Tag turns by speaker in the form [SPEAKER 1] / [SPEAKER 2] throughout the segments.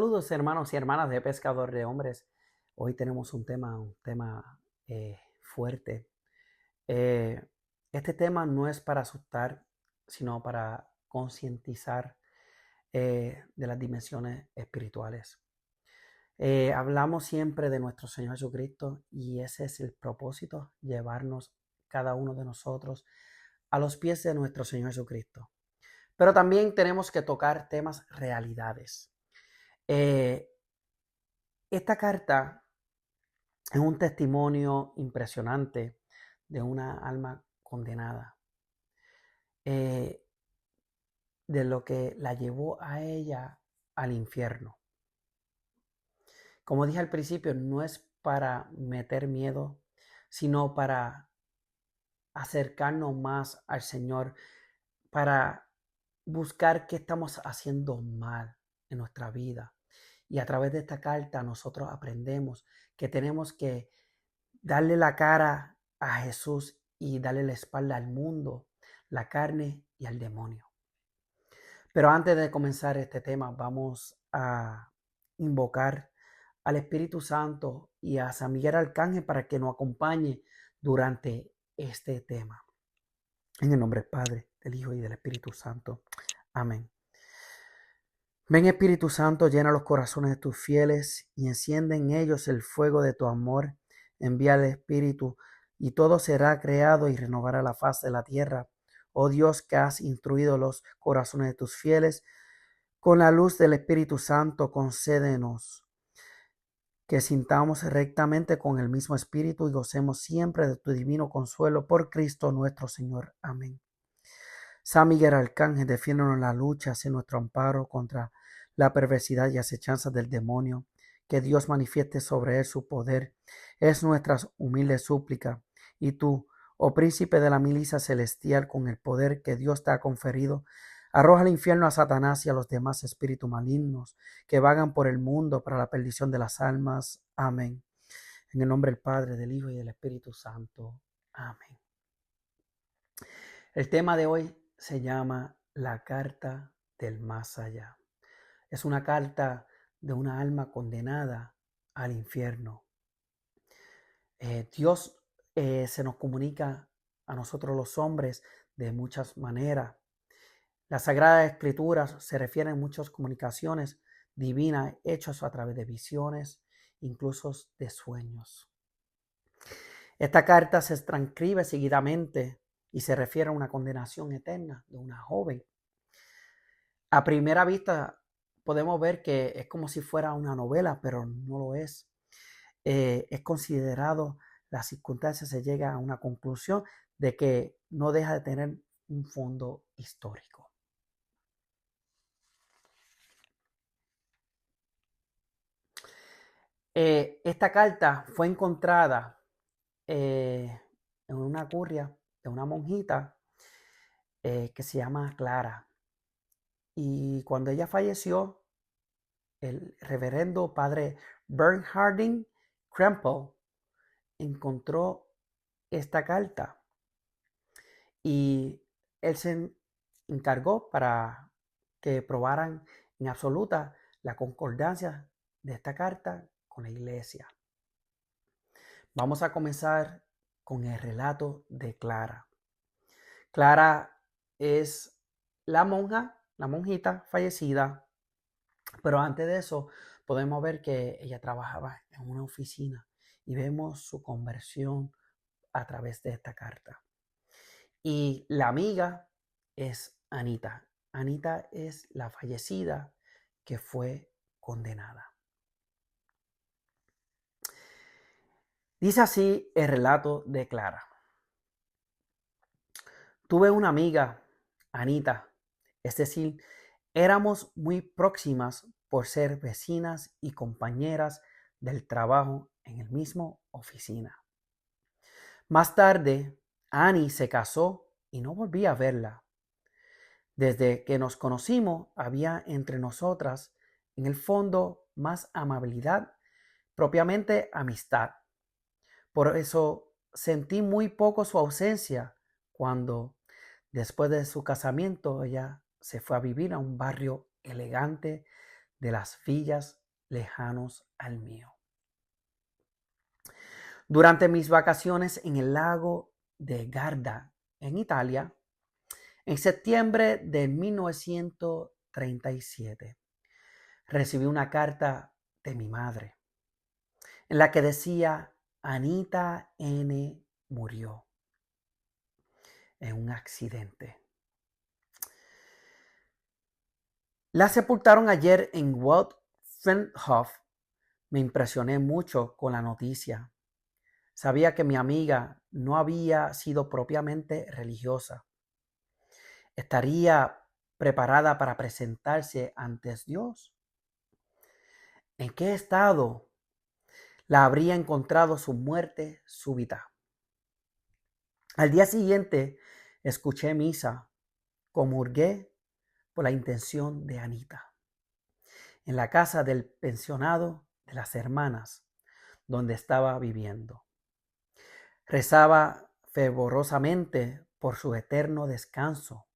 [SPEAKER 1] Saludos hermanos y hermanas de Pescador de Hombres. Hoy tenemos un tema fuerte. Eh, este tema no es para asustar, sino para concientizar de las dimensiones espirituales. Hablamos siempre de nuestro Señor Jesucristo y ese es el propósito, llevarnos cada uno de nosotros a los pies de nuestro Señor Jesucristo. Pero también tenemos que tocar temas realidades. Eh, esta carta es un testimonio impresionante de una alma condenada, eh, de lo que la llevó a ella al infierno. Como dije al principio, no es para meter miedo, sino para acercarnos más al Señor, para buscar qué estamos haciendo mal en nuestra vida. Y a través de esta carta nosotros aprendemos que tenemos que darle la cara a Jesús y darle la espalda al mundo, la carne y al demonio. Pero antes de comenzar este tema, vamos a invocar al Espíritu Santo y a San Miguel Arcángel para que nos acompañe durante este tema. En el nombre del Padre, del Hijo y del Espíritu Santo. Amén. Ven Espíritu Santo, llena los corazones de tus fieles y enciende en ellos el fuego de tu amor. Envía el Espíritu y todo será creado y renovará la faz de la tierra. Oh Dios, que has instruido los corazones de tus fieles, con la luz del Espíritu Santo concédenos que sintamos rectamente con el mismo Espíritu y gocemos siempre de tu divino consuelo por Cristo nuestro Señor. Amén. San Miguel Arcángel, defiéndonos en la lucha, sé nuestro amparo contra la perversidad y acechanzas del demonio. Que Dios manifieste sobre él su poder. Es nuestra humilde súplica. Y tú, oh príncipe de la milicia celestial, con el poder que Dios te ha conferido, arroja al infierno a Satanás y a los demás espíritus malignos que vagan por el mundo para la perdición de las almas. Amén. En el nombre del Padre, del Hijo y del Espíritu Santo. Amén. El tema de hoy se llama La carta del más allá. Es una carta de una alma condenada al infierno. Dios se nos comunica a nosotros los hombres de muchas maneras. Las Sagradas Escrituras se refieren a muchas comunicaciones divinas hechas a través de visiones, incluso de sueños. Esta carta se transcribe seguidamente y se refiere a una condenación eterna de una joven. A primera vista podemos ver que es como si fuera una novela, pero no lo es. Es considerado, las circunstancias se llega a una conclusión de que no deja de tener un fondo histórico. Esta carta fue encontrada en una curria de una monjita que se llama Clara. Y cuando ella falleció, el reverendo padre Bernhardin Krempel encontró esta carta y él se encargó para que probaran en absoluta la concordancia de esta carta con la iglesia. Vamos a comenzar con el relato de Clara. Clara es la monjita fallecida, pero antes de eso podemos ver que ella trabajaba en una oficina y vemos su conversión a través de esta carta. Y la amiga es Anita. Anita es la fallecida que fue condenada. Dice así el relato de Clara. Tuve una amiga, Anita, es decir, éramos muy próximas por ser vecinas y compañeras del trabajo en el mismo oficina. Más tarde, Annie se casó y no volví a verla. Desde que nos conocimos, había entre nosotras, en el fondo, más amabilidad, propiamente amistad. Por eso sentí muy poco su ausencia cuando, después de su casamiento, ella se fue a vivir a un barrio elegante de las villas lejanos al mío. Durante mis vacaciones en el lago de Garda, en Italia, en septiembre de 1937, recibí una carta de mi madre en la que decía: Anita N. murió en un accidente. La sepultaron ayer en Waldfriedhof. Me impresioné mucho con la noticia. Sabía que mi amiga no había sido propiamente religiosa. ¿Estaría preparada para presentarse ante Dios? ¿En qué estado la habría encontrado su muerte súbita? Al día siguiente escuché misa, comulgué por la intención de Anita en la casa del pensionado de las hermanas donde estaba viviendo. Rezaba fervorosamente por su eterno descanso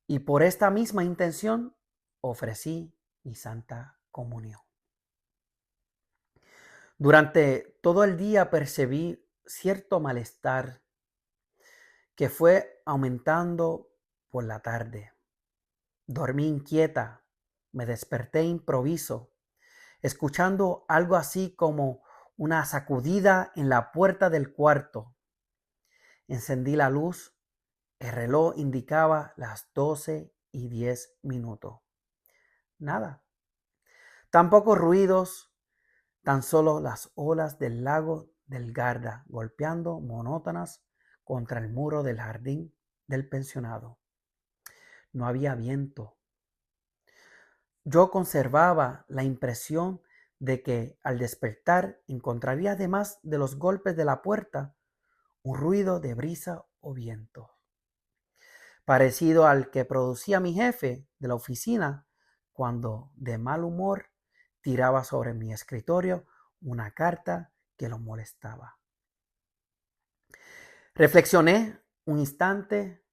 [SPEAKER 1] y por esta misma intención ofrecí mi santa comunión. Durante todo el día percibí cierto malestar que fue aumentando por la tarde. Dormí inquieta, me desperté improviso, escuchando algo así como una sacudida en la puerta del cuarto. Encendí la luz, el reloj indicaba las 12:10. Nada, tampoco ruidos, tan solo las olas del lago del Garda golpeando monótonas contra el muro del jardín del pensionado. No había viento. Yo conservaba la impresión de que al despertar encontraría, además de los golpes de la puerta, un ruido de brisa o viento, parecido al que producía mi jefe de la oficina cuando de mal humor tiraba sobre mi escritorio una carta que lo molestaba. Reflexioné un instante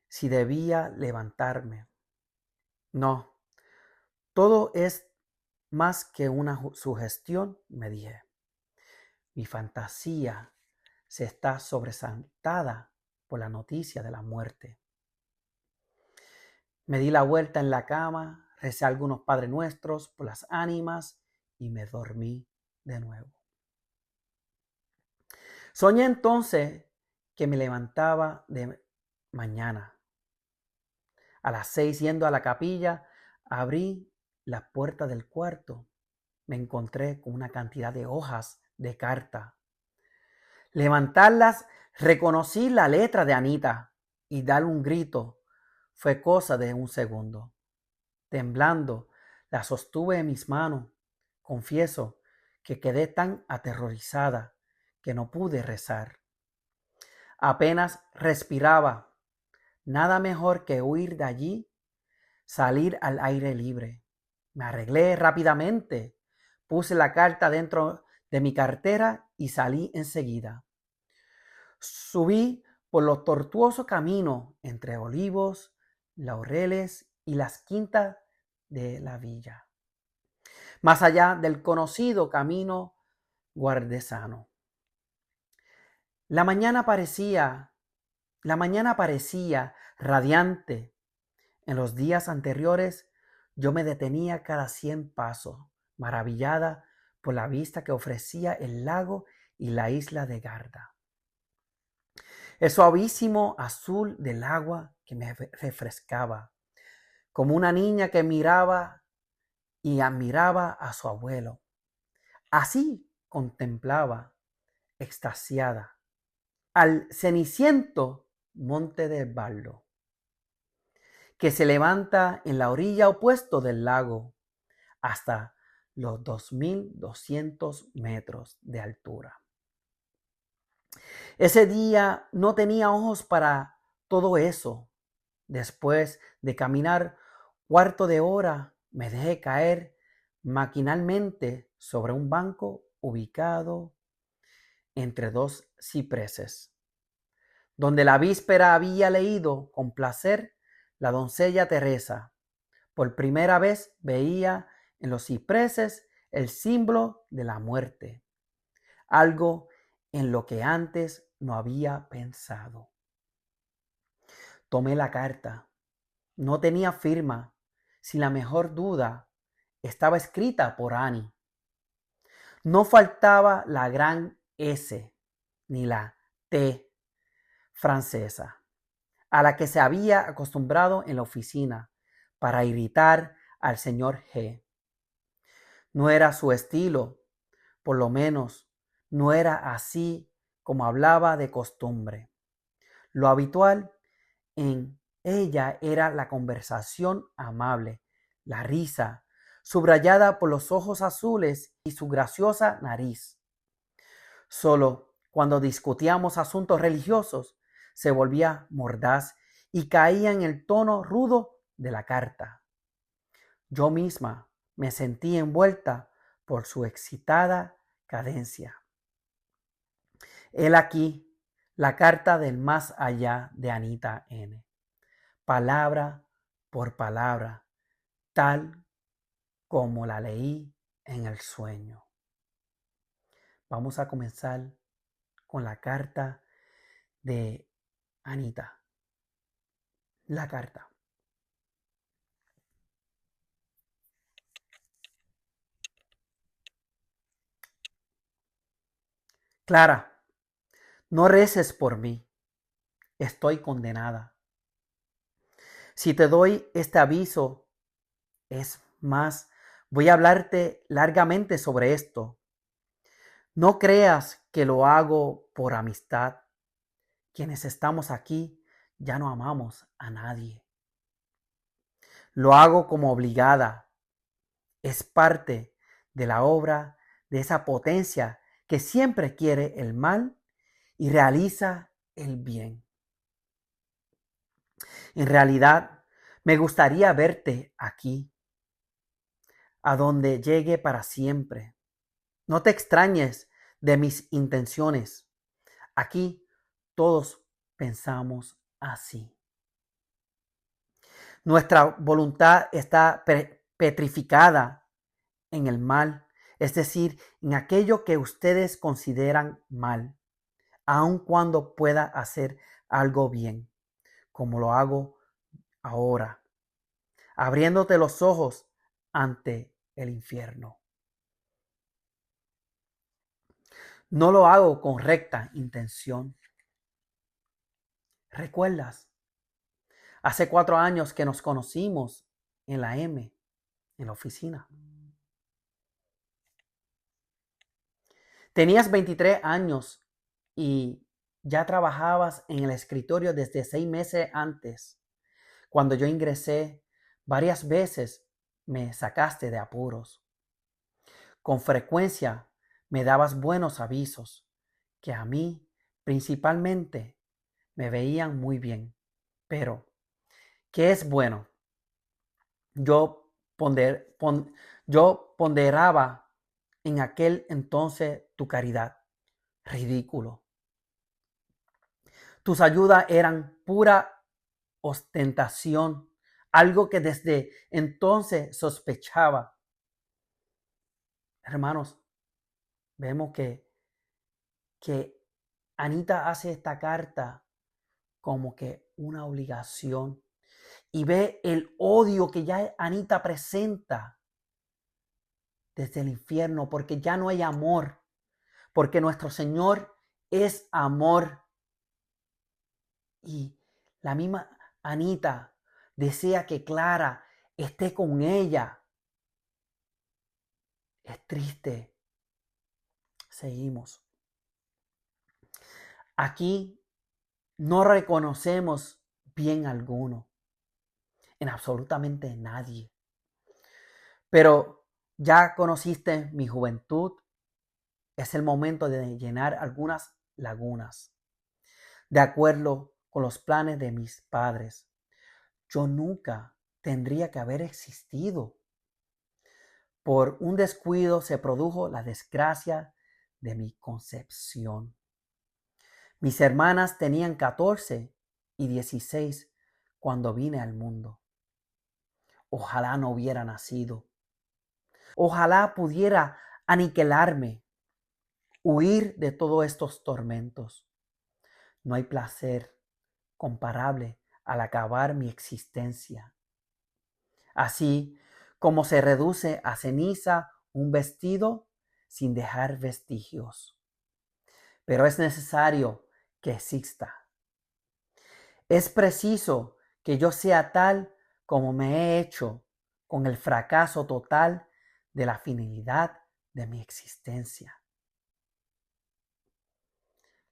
[SPEAKER 1] si debía levantarme. No, todo es más que una sugestión, me dije. Mi fantasía se está sobresaltada por la noticia de la muerte. Me di la vuelta en la cama, recé algunos Padre Nuestros por las ánimas y me dormí de nuevo. Soñé entonces que me levantaba de mañana. A las 6, yendo a la capilla, abrí la puerta del cuarto. Me encontré con una cantidad de hojas de carta. Levantarlas, reconocí la letra de Anita y dar un grito fue cosa de un segundo. Temblando, la sostuve en mis manos. Confieso que quedé tan aterrorizada que no pude rezar. Apenas respiraba. Nada mejor que huir de allí, salir al aire libre. Me arreglé rápidamente, puse la carta dentro de mi cartera y salí enseguida. Subí por los tortuosos caminos entre olivos, laureles y las quintas de la villa, más allá del conocido camino guardesano. La mañana parecía radiante. En los días anteriores yo me detenía cada 100 pasos, maravillada por la vista que ofrecía el lago y la isla de Garda. El suavísimo azul del agua que me refrescaba, como una niña que miraba y admiraba a su abuelo. Así contemplaba, extasiada, al ceniciento monte de Baldo, que se levanta en la orilla opuesta del lago hasta los 2.200 metros de altura. Ese día no tenía ojos para todo eso. Después de caminar cuarto de hora, me dejé caer maquinalmente sobre un banco ubicado entre dos cipreses, donde la víspera había leído con placer la doncella Teresa. Por primera vez veía en los cipreses el símbolo de la muerte, algo en lo que antes no había pensado. Tomé la carta. No tenía firma. Sin la mejor duda, estaba escrita por Annie. No faltaba la gran S ni la T francesa, a la que se había acostumbrado en la oficina para irritar al señor G. No era su estilo, por lo menos no era así como hablaba de costumbre. Lo habitual en ella era la conversación amable, la risa, subrayada por los ojos azules y su graciosa nariz. Solo cuando discutíamos asuntos religiosos se volvía mordaz y caía en el tono rudo de la carta. Yo misma me sentí envuelta por su excitada cadencia. He aquí la carta del más allá de Anita N. Palabra por palabra, tal como la leí en el sueño. Vamos a comenzar con la carta de Anita. La carta. Clara, no reces por mí. Estoy condenada. Si te doy este aviso, es más, voy a hablarte largamente sobre esto. No creas que lo hago por amistad. Quienes estamos aquí ya no amamos a nadie. Lo hago como obligada. Es parte de la obra de esa potencia que siempre quiere el mal y realiza el bien. En realidad, me gustaría verte aquí, a donde llegue para siempre. No te extrañes de mis intenciones. Aquí todos pensamos así. Nuestra voluntad está petrificada en el mal, es decir, en aquello que ustedes consideran mal, aun cuando pueda hacer algo bien, como lo hago ahora, abriéndote los ojos ante el infierno. No lo hago con recta intención. ¿Recuerdas? Hace 4 años que nos conocimos en la M, en la oficina. Tenías 23 años y ya trabajabas en el escritorio desde 6 meses antes. Cuando yo ingresé, varias veces me sacaste de apuros. Con frecuencia me dabas buenos avisos que a mí principalmente me veían muy bien. Pero, ¿qué es bueno? Yo, yo ponderaba en aquel entonces tu caridad. Ridículo. Tus ayudas eran pura ostentación, algo que desde entonces sospechaba. Hermanos, vemos que Anita hace esta carta como que una obligación y ve el odio que ya Anita presenta desde el infierno, porque ya no hay amor, porque nuestro Señor es amor. Y la misma Anita desea que Clara esté con ella. Es triste. Seguimos. Aquí no reconocemos bien alguno, en absolutamente nadie. Pero ya conociste mi juventud. Es el momento de llenar algunas lagunas. De acuerdo con los planes de mis padres, yo nunca tendría que haber existido. Por un descuido se produjo la desgracia de mi concepción. Mis hermanas tenían 14 y 16 cuando vine al mundo. Ojalá no hubiera nacido. Ojalá pudiera aniquilarme, huir de todos estos tormentos. No hay placer comparable al acabar mi existencia. Así como se reduce a ceniza un vestido sin dejar vestigios. Pero es necesario que exista. Es preciso que yo sea tal como me he hecho con el fracaso total de la finalidad de mi existencia.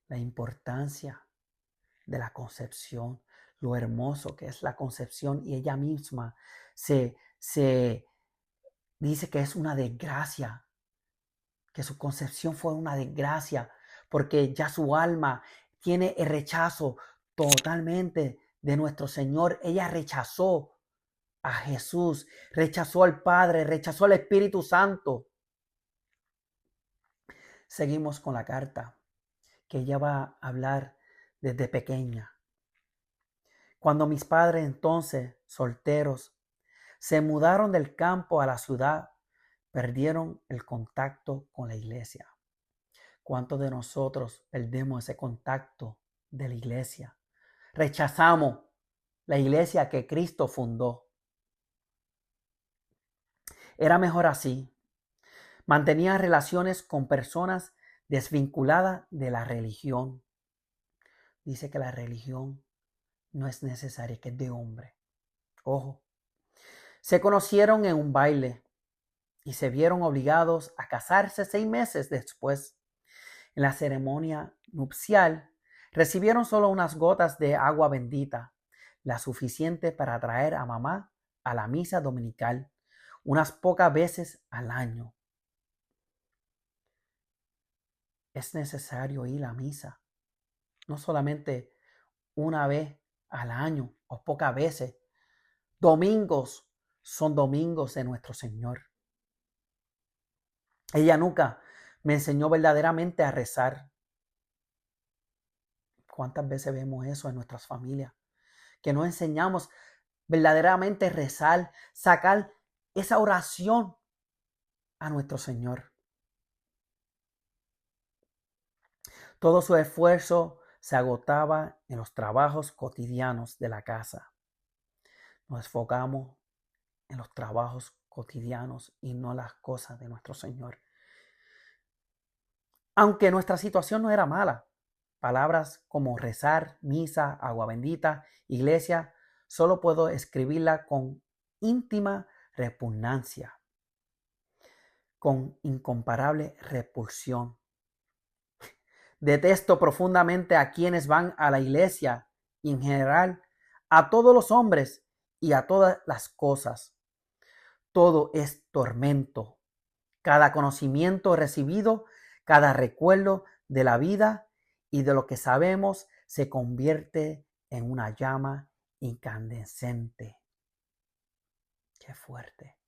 [SPEAKER 1] La importancia de la concepción, lo hermoso que es la concepción, y ella misma se dice que es una desgracia, que su concepción fue una desgracia, porque ya su alma tiene el rechazo totalmente de nuestro Señor. Ella rechazó a Jesús, rechazó al Padre, rechazó al Espíritu Santo. Seguimos con la carta que ella va a hablar desde pequeña. Cuando mis padres entonces, solteros, se mudaron del campo a la ciudad, perdieron el contacto con la iglesia. ¿Cuántos de nosotros perdemos ese contacto de la iglesia? Rechazamos la iglesia que Cristo fundó. Era mejor así. Mantenía relaciones con personas desvinculadas de la religión. Dice que la religión no es necesaria, que es de hombre. Ojo. Se conocieron en un baile y se vieron obligados a casarse 6 meses después. En la ceremonia nupcial recibieron solo unas gotas de agua bendita, la suficiente para traer a mamá a la misa dominical unas pocas veces al año. Es necesario ir a misa, no solamente una vez al año o pocas veces. Domingos son domingos de nuestro Señor. Ella nunca me enseñó verdaderamente a rezar. ¿Cuántas veces vemos eso en nuestras familias? Que no enseñamos verdaderamente a rezar, sacar esa oración a nuestro Señor. Todo su esfuerzo se agotaba en los trabajos cotidianos de la casa. Nos enfocamos en los trabajos cotidianos y no las cosas de nuestro Señor. Aunque nuestra situación no era mala, palabras como rezar, misa, agua bendita, iglesia, solo puedo escribirla con íntima repugnancia, con incomparable repulsión. Detesto profundamente a quienes van a la iglesia y en general a todos los hombres y a todas las cosas. Todo es tormento. Cada conocimiento recibido, cada recuerdo de la vida y de lo que sabemos se convierte en una llama incandescente. Qué fuerte.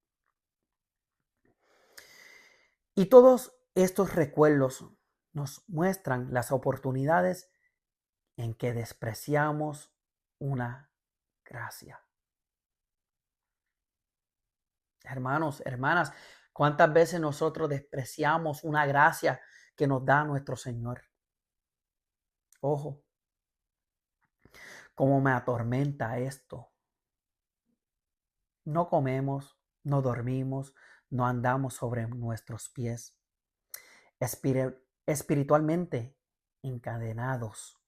[SPEAKER 1] Y todos estos recuerdos nos muestran las oportunidades en que despreciamos una gracia. Hermanos, hermanas, ¿cuántas veces nosotros despreciamos una gracia que nos da nuestro Señor? Ojo, cómo me atormenta esto. No comemos, no dormimos, no andamos sobre nuestros pies. Espiritualmente encadenados.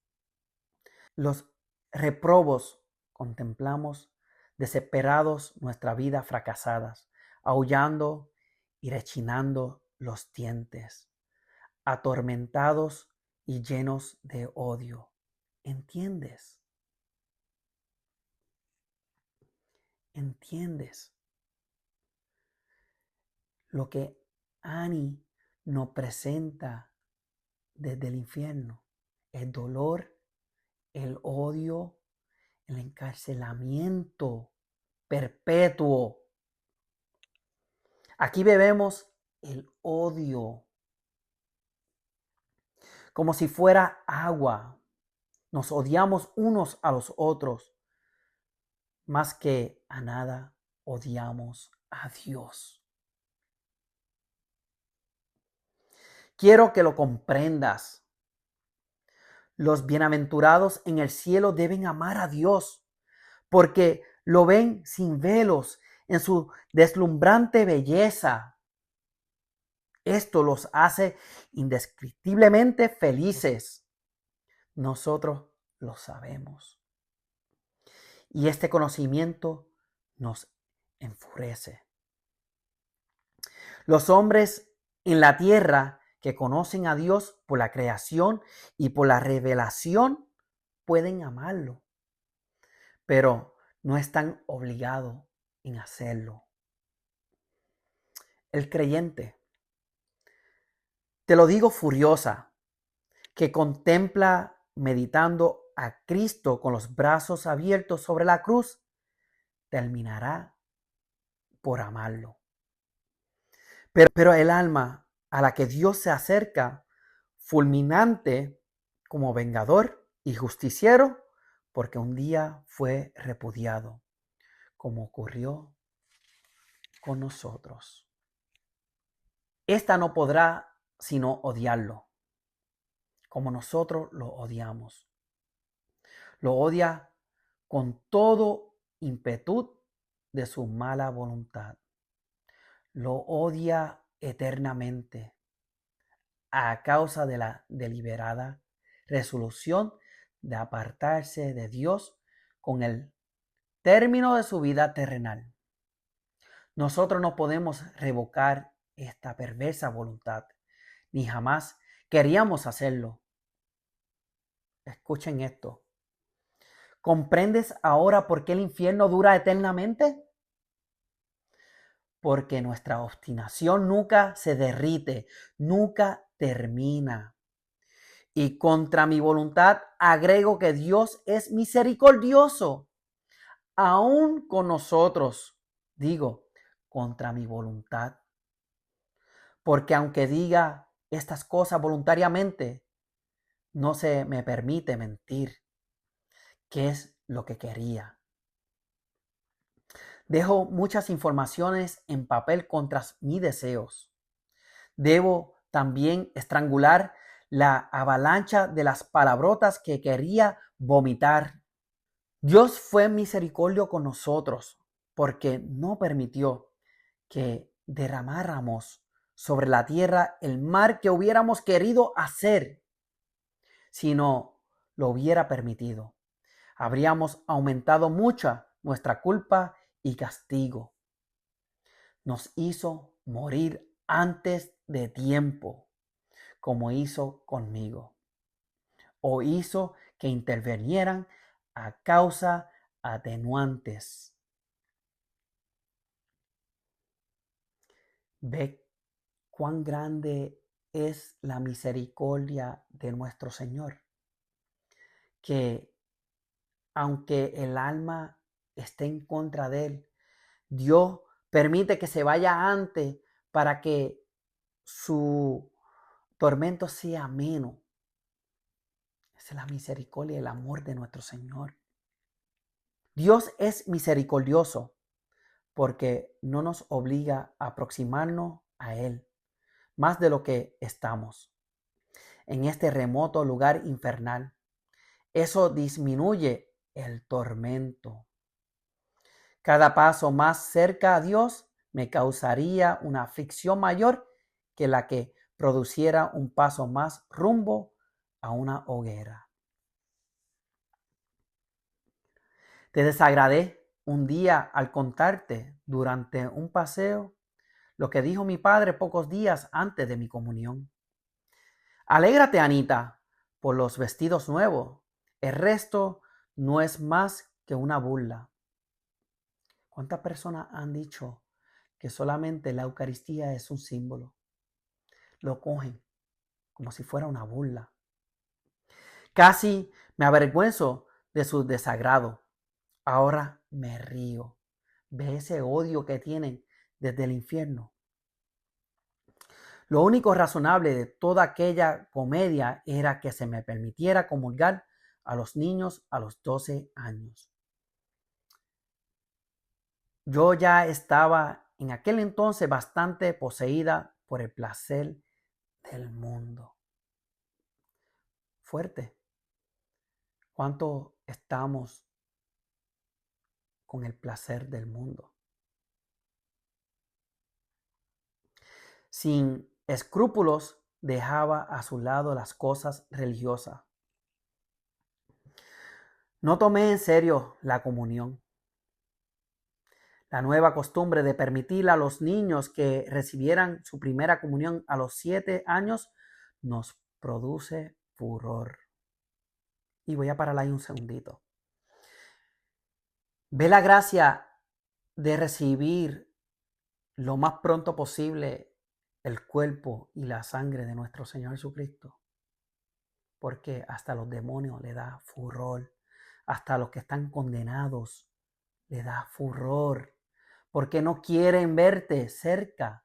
[SPEAKER 1] Los reprobos contemplamos desesperados nuestra vida fracasadas, aullando y rechinando los dientes, atormentados y llenos de odio. ¿Entiendes? ¿Entiendes? Lo que Annie nos presenta desde el infierno, el dolor, el odio, el encarcelamiento perpetuo. Aquí bebemos el odio como si fuera agua. Nos odiamos unos a los otros, más que a nada odiamos a Dios. Quiero que lo comprendas. Los bienaventurados en el cielo deben amar a Dios porque lo ven sin velos en su deslumbrante belleza. Esto los hace indescriptiblemente felices. Nosotros lo sabemos. Y este conocimiento nos enfurece. Los hombres en la tierra que conocen a Dios por la creación y por la revelación pueden amarlo, pero no están obligados en hacerlo. El creyente, te lo digo furiosa, que contempla meditando a Cristo con los brazos abiertos sobre la cruz, terminará por amarlo. Pero el alma a la que Dios se acerca, fulminante como vengador y justiciero, porque un día fue repudiado, como ocurrió con nosotros. Esta no podrá sino odiarlo, como nosotros lo odiamos. Lo odia con todo ímpetu de su mala voluntad. Lo odia eternamente a causa de la deliberada resolución de apartarse de Dios con el término de su vida terrenal. Nosotros no podemos revocar esta perversa voluntad, ni jamás queríamos hacerlo. Escuchen esto. ¿Comprendes ahora por qué el infierno dura eternamente? Porque nuestra obstinación nunca se derrite, nunca termina. Y contra mi voluntad agrego que Dios es misericordioso, aún con nosotros. Digo, contra mi voluntad. Porque aunque diga estas cosas voluntariamente, no se me permite mentir, que es lo que quería. Dejo muchas informaciones en papel contra mis deseos. Debo también estrangular la avalancha de las palabrotas que quería vomitar. Dios fue misericordio con nosotros porque no permitió que derramáramos sobre la tierra el mal que hubiéramos querido hacer. Si no lo hubiera permitido, habríamos aumentado mucho nuestra culpa y castigo. Nos hizo morir antes de tiempo, como hizo conmigo, o hizo que intervinieran a causa atenuantes. Ve cuán grande es la misericordia de nuestro Señor, que aunque el alma esté en contra de él, Dios permite que se vaya antes para que su tormento sea menos. Esa es la misericordia y el amor de nuestro Señor. Dios es misericordioso porque no nos obliga a aproximarnos a Él más de lo que estamos en este remoto lugar infernal. Eso disminuye el tormento. Cada paso más cerca a Dios me causaría una aflicción mayor que la que produciera un paso más rumbo a una hoguera. Te desagradé un día al contarte durante un paseo lo que dijo mi padre pocos días antes de mi comunión. Alégrate, Anita, por los vestidos nuevos. El resto no es más que una burla. ¿Cuántas personas han dicho que solamente la Eucaristía es un símbolo? Lo cogen como si fuera una burla. Casi me avergüenzo de su desagrado. Ahora me río. Ve ese odio que tienen desde el infierno. Lo único razonable de toda aquella comedia era que se me permitiera comulgar a los niños a los 12 años. Yo ya estaba en aquel entonces bastante poseída por el placer del mundo. Fuerte. ¿Cuánto estamos con el placer del mundo? Sin escrúpulos dejaba a su lado las cosas religiosas. No tomé en serio la comunión. La nueva costumbre de permitir a los niños que recibieran su primera comunión a los 7 años nos produce furor. Y voy a parar ahí un segundito. Ve la gracia de recibir lo más pronto posible el cuerpo y la sangre de nuestro Señor Jesucristo. Porque hasta los demonios le da furor. Hasta los que están condenados le da furor. Porque no quieren verte cerca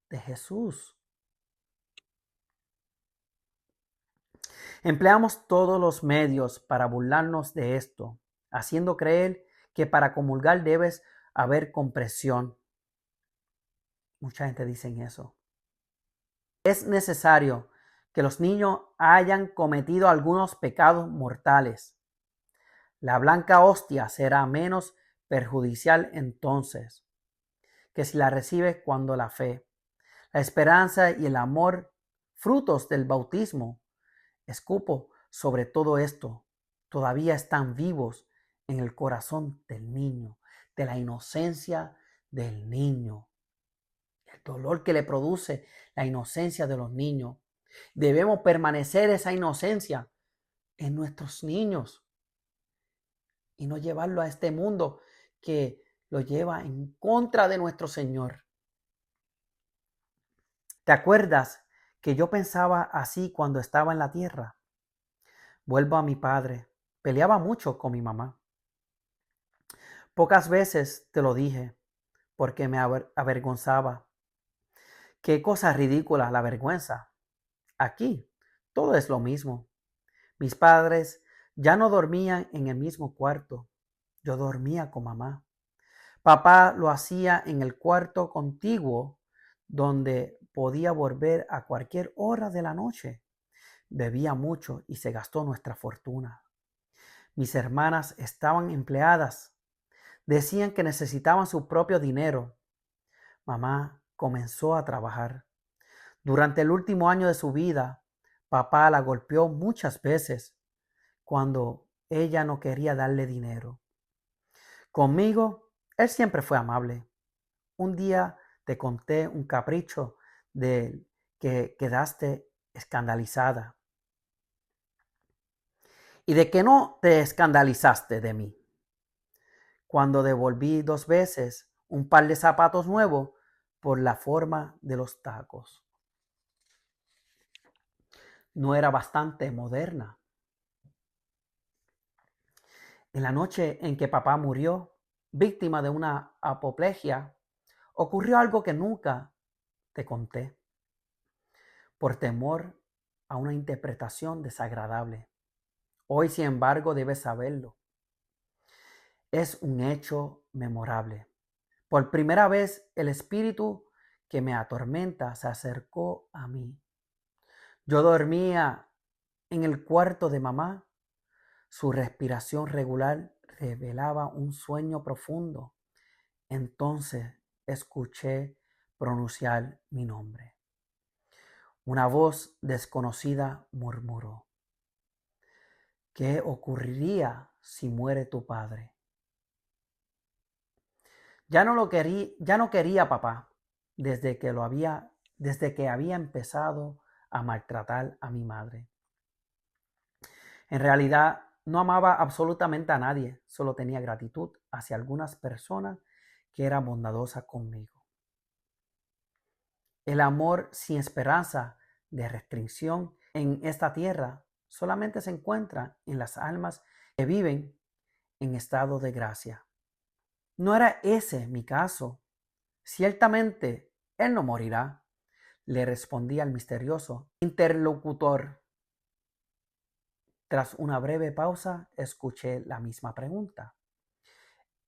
[SPEAKER 1] de Jesús. Empleamos todos los medios para burlarnos de esto, haciendo creer que para comulgar debes haber compresión. Mucha gente dice eso. Es necesario que los niños hayan cometido algunos pecados mortales. La blanca hostia será menos perjudicial entonces que si la recibes cuando la fe, la esperanza y el amor, frutos del bautismo, escupo sobre todo esto, todavía están vivos en el corazón del niño, de la inocencia del niño. El dolor que le produce la inocencia de los niños. Debemos permanecer esa inocencia en nuestros niños y no llevarlo a este mundo que lo lleva en contra de nuestro Señor. ¿Te acuerdas que yo pensaba así cuando estaba en la tierra? Vuelvo a mi padre. Peleaba mucho con mi mamá. Pocas veces te lo dije porque me avergonzaba. Qué cosa ridícula la vergüenza. Aquí todo es lo mismo. Mis padres ya no dormían en el mismo cuarto. Yo dormía con mamá. Papá lo hacía en el cuarto contiguo donde podía volver a cualquier hora de la noche. Bebía mucho y se gastó nuestra fortuna. Mis hermanas estaban empleadas. Decían que necesitaban su propio dinero. Mamá comenzó a trabajar. Durante el último año de su vida, papá la golpeó muchas veces cuando ella no quería darle dinero. Conmigo, él siempre fue amable. Un día te conté un capricho de que quedaste escandalizada. ¿Y de que no te escandalizaste de mí? Cuando devolví 2 veces un par de zapatos nuevos por la forma de los tacos. No era bastante moderna. En la noche en que papá murió, víctima de una apoplejía, ocurrió algo que nunca te conté, por temor a una interpretación desagradable. Hoy, sin embargo, debes saberlo. Es un hecho memorable. Por primera vez, el espíritu que me atormenta se acercó a mí. Yo dormía en el cuarto de mamá. Su respiración regular revelaba un sueño profundo. Entonces escuché pronunciar mi nombre. Una voz desconocida murmuró: ¿qué ocurriría si muere tu padre? Ya no quería papá desde que había empezado a maltratar a mi madre. En realidad no amaba absolutamente a nadie, solo tenía gratitud hacia algunas personas que eran bondadosas conmigo. El amor sin esperanza de restricción en esta tierra solamente se encuentra en las almas que viven en estado de gracia. No era ese mi caso. Ciertamente, él no morirá, le respondía el misterioso interlocutor. Tras una breve pausa, escuché la misma pregunta.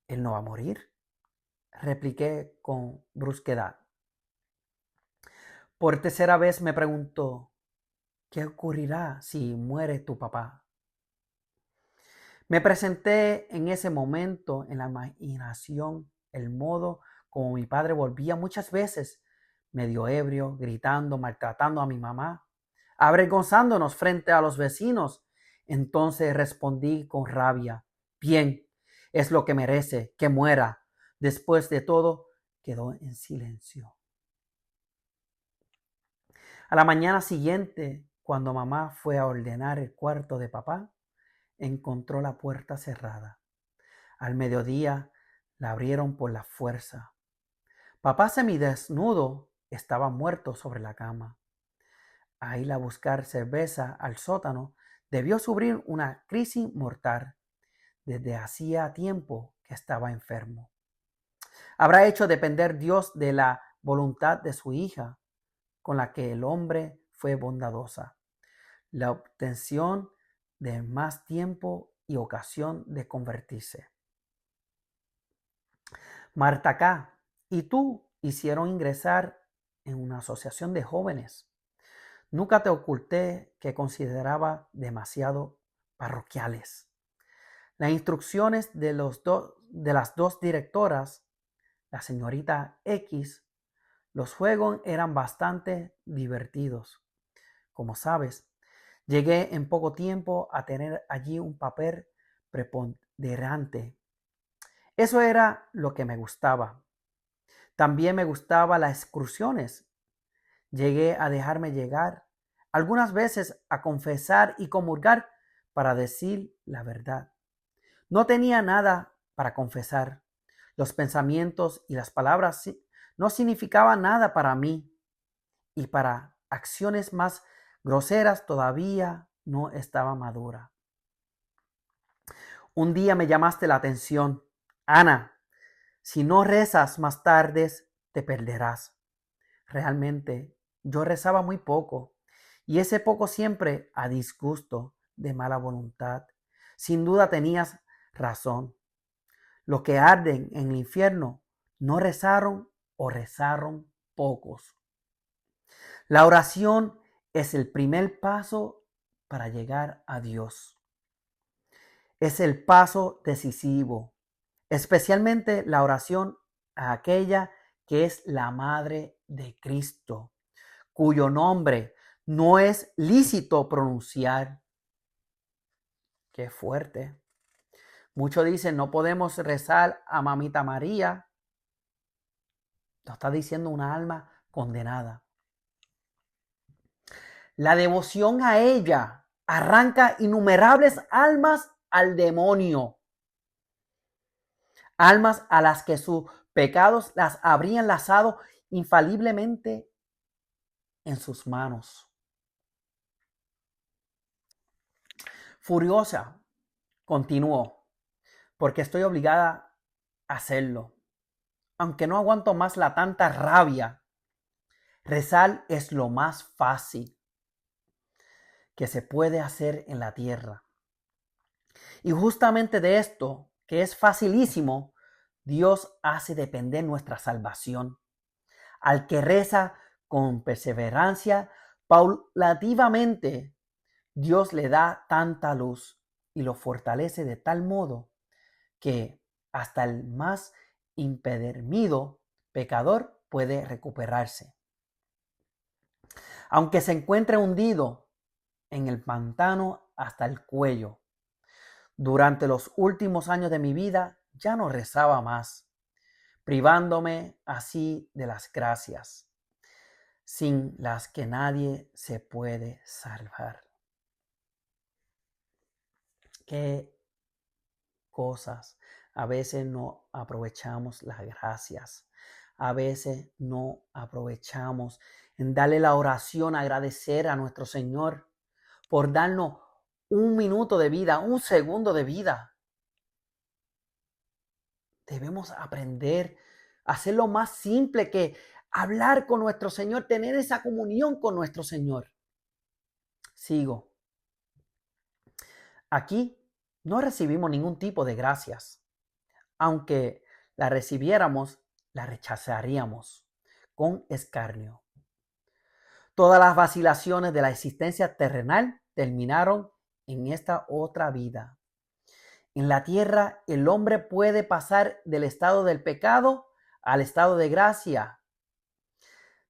[SPEAKER 1] ¿Él no va a morir? Repliqué con brusquedad. Por tercera vez me preguntó, ¿qué ocurrirá si muere tu papá? Me presenté en ese momento en la imaginación el modo como mi padre volvía muchas veces, medio ebrio, gritando, maltratando a mi mamá, avergonzándonos frente a los vecinos. Entonces respondí con rabia, bien, es lo que merece, que muera. Después de todo, quedó en silencio. A la mañana siguiente, cuando mamá fue a ordenar el cuarto de papá, encontró la puerta cerrada. Al mediodía la abrieron por la fuerza. Papá semidesnudo estaba muerto sobre la cama. A ir a buscar cerveza al sótano debió sufrir una crisis mortal. Desde hacía tiempo que estaba enfermo. ¿Habrá hecho depender Dios de la voluntad de su hija, con la que el hombre fue bondadosa? La obtención de más tiempo y ocasión de convertirse. Marta K. y tú hicieron ingresar en una asociación de jóvenes. Nunca te oculté que consideraba demasiado parroquiales. Las instrucciones de las dos directoras, la señorita X, los juegos eran bastante divertidos. Como sabes, llegué en poco tiempo a tener allí un papel preponderante. Eso era lo que me gustaba. También me gustaban las excursiones. Llegué a dejarme llegar algunas veces a confesar y comulgar para decir la verdad. No tenía nada para confesar. Los pensamientos y las palabras no significaban nada para mí y para acciones más groseras todavía no estaba madura. Un día me llamaste la atención. Ana, si no rezas más tardes, te perderás. Realmente, yo rezaba muy poco, y ese poco siempre a disgusto de mala voluntad. Sin duda tenías razón. Los que arden en el infierno no rezaron o rezaron pocos. La oración es el primer paso para llegar a Dios. Es el paso decisivo, especialmente la oración a aquella que es la Madre de Cristo, cuyo nombre no es lícito pronunciar. Qué fuerte. Muchos dicen, no podemos rezar a Mamita María. Lo está diciendo una alma condenada. La devoción a ella arranca innumerables almas al demonio. Almas a las que sus pecados las habrían lazado infaliblemente en sus manos. Furiosa, continuó, porque estoy obligada a hacerlo. Aunque no aguanto más la tanta rabia, rezar es lo más fácil que se puede hacer en la tierra. Y justamente de esto, que es facilísimo, Dios hace depender nuestra salvación. Al que reza con perseverancia, paulativamente, Dios le da tanta luz y lo fortalece de tal modo que hasta el más impedernido pecador puede recuperarse. Aunque se encuentre hundido en el pantano hasta el cuello. Durante los últimos años de mi vida ya no rezaba más, privándome así de las gracias, sin las que nadie se puede salvar. Qué cosas. A veces no aprovechamos las gracias. A veces no aprovechamos en darle la oración, agradecer a nuestro Señor por darnos un minuto de vida, un segundo de vida. Debemos aprender a hacerlo más simple que hablar con nuestro Señor, tener esa comunión con nuestro Señor. Sigo. Aquí no recibimos ningún tipo de gracias. Aunque la recibiéramos, la rechazaríamos con escarnio. Todas las vacilaciones de la existencia terrenal terminaron en esta otra vida. En la tierra, el hombre puede pasar del estado del pecado al estado de gracia.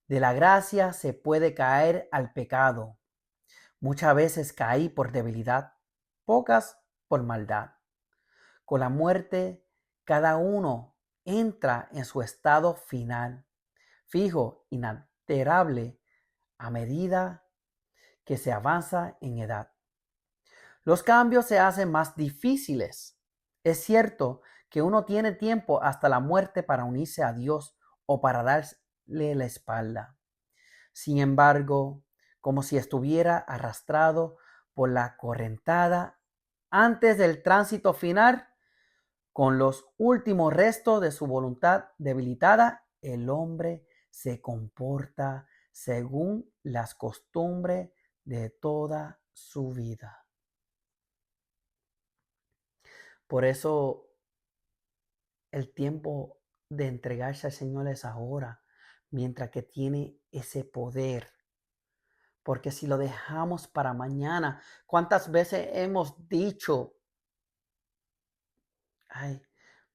[SPEAKER 1] De la gracia se puede caer al pecado. Muchas veces caí por debilidad, pocas por maldad. Con la muerte, cada uno entra en su estado final, fijo, inalterable, a medida que se avanza en edad. Los cambios se hacen más difíciles. Es cierto que uno tiene tiempo hasta la muerte para unirse a Dios o para darle la espalda. Sin embargo, como si estuviera arrastrado por la correntada antes del tránsito final, con los últimos restos de su voluntad debilitada, el hombre se comporta según las costumbres de toda su vida. Por eso el tiempo de entregarse al Señor es ahora, mientras que tiene ese poder. Porque si lo dejamos para mañana, ¿cuántas veces hemos dicho, ay,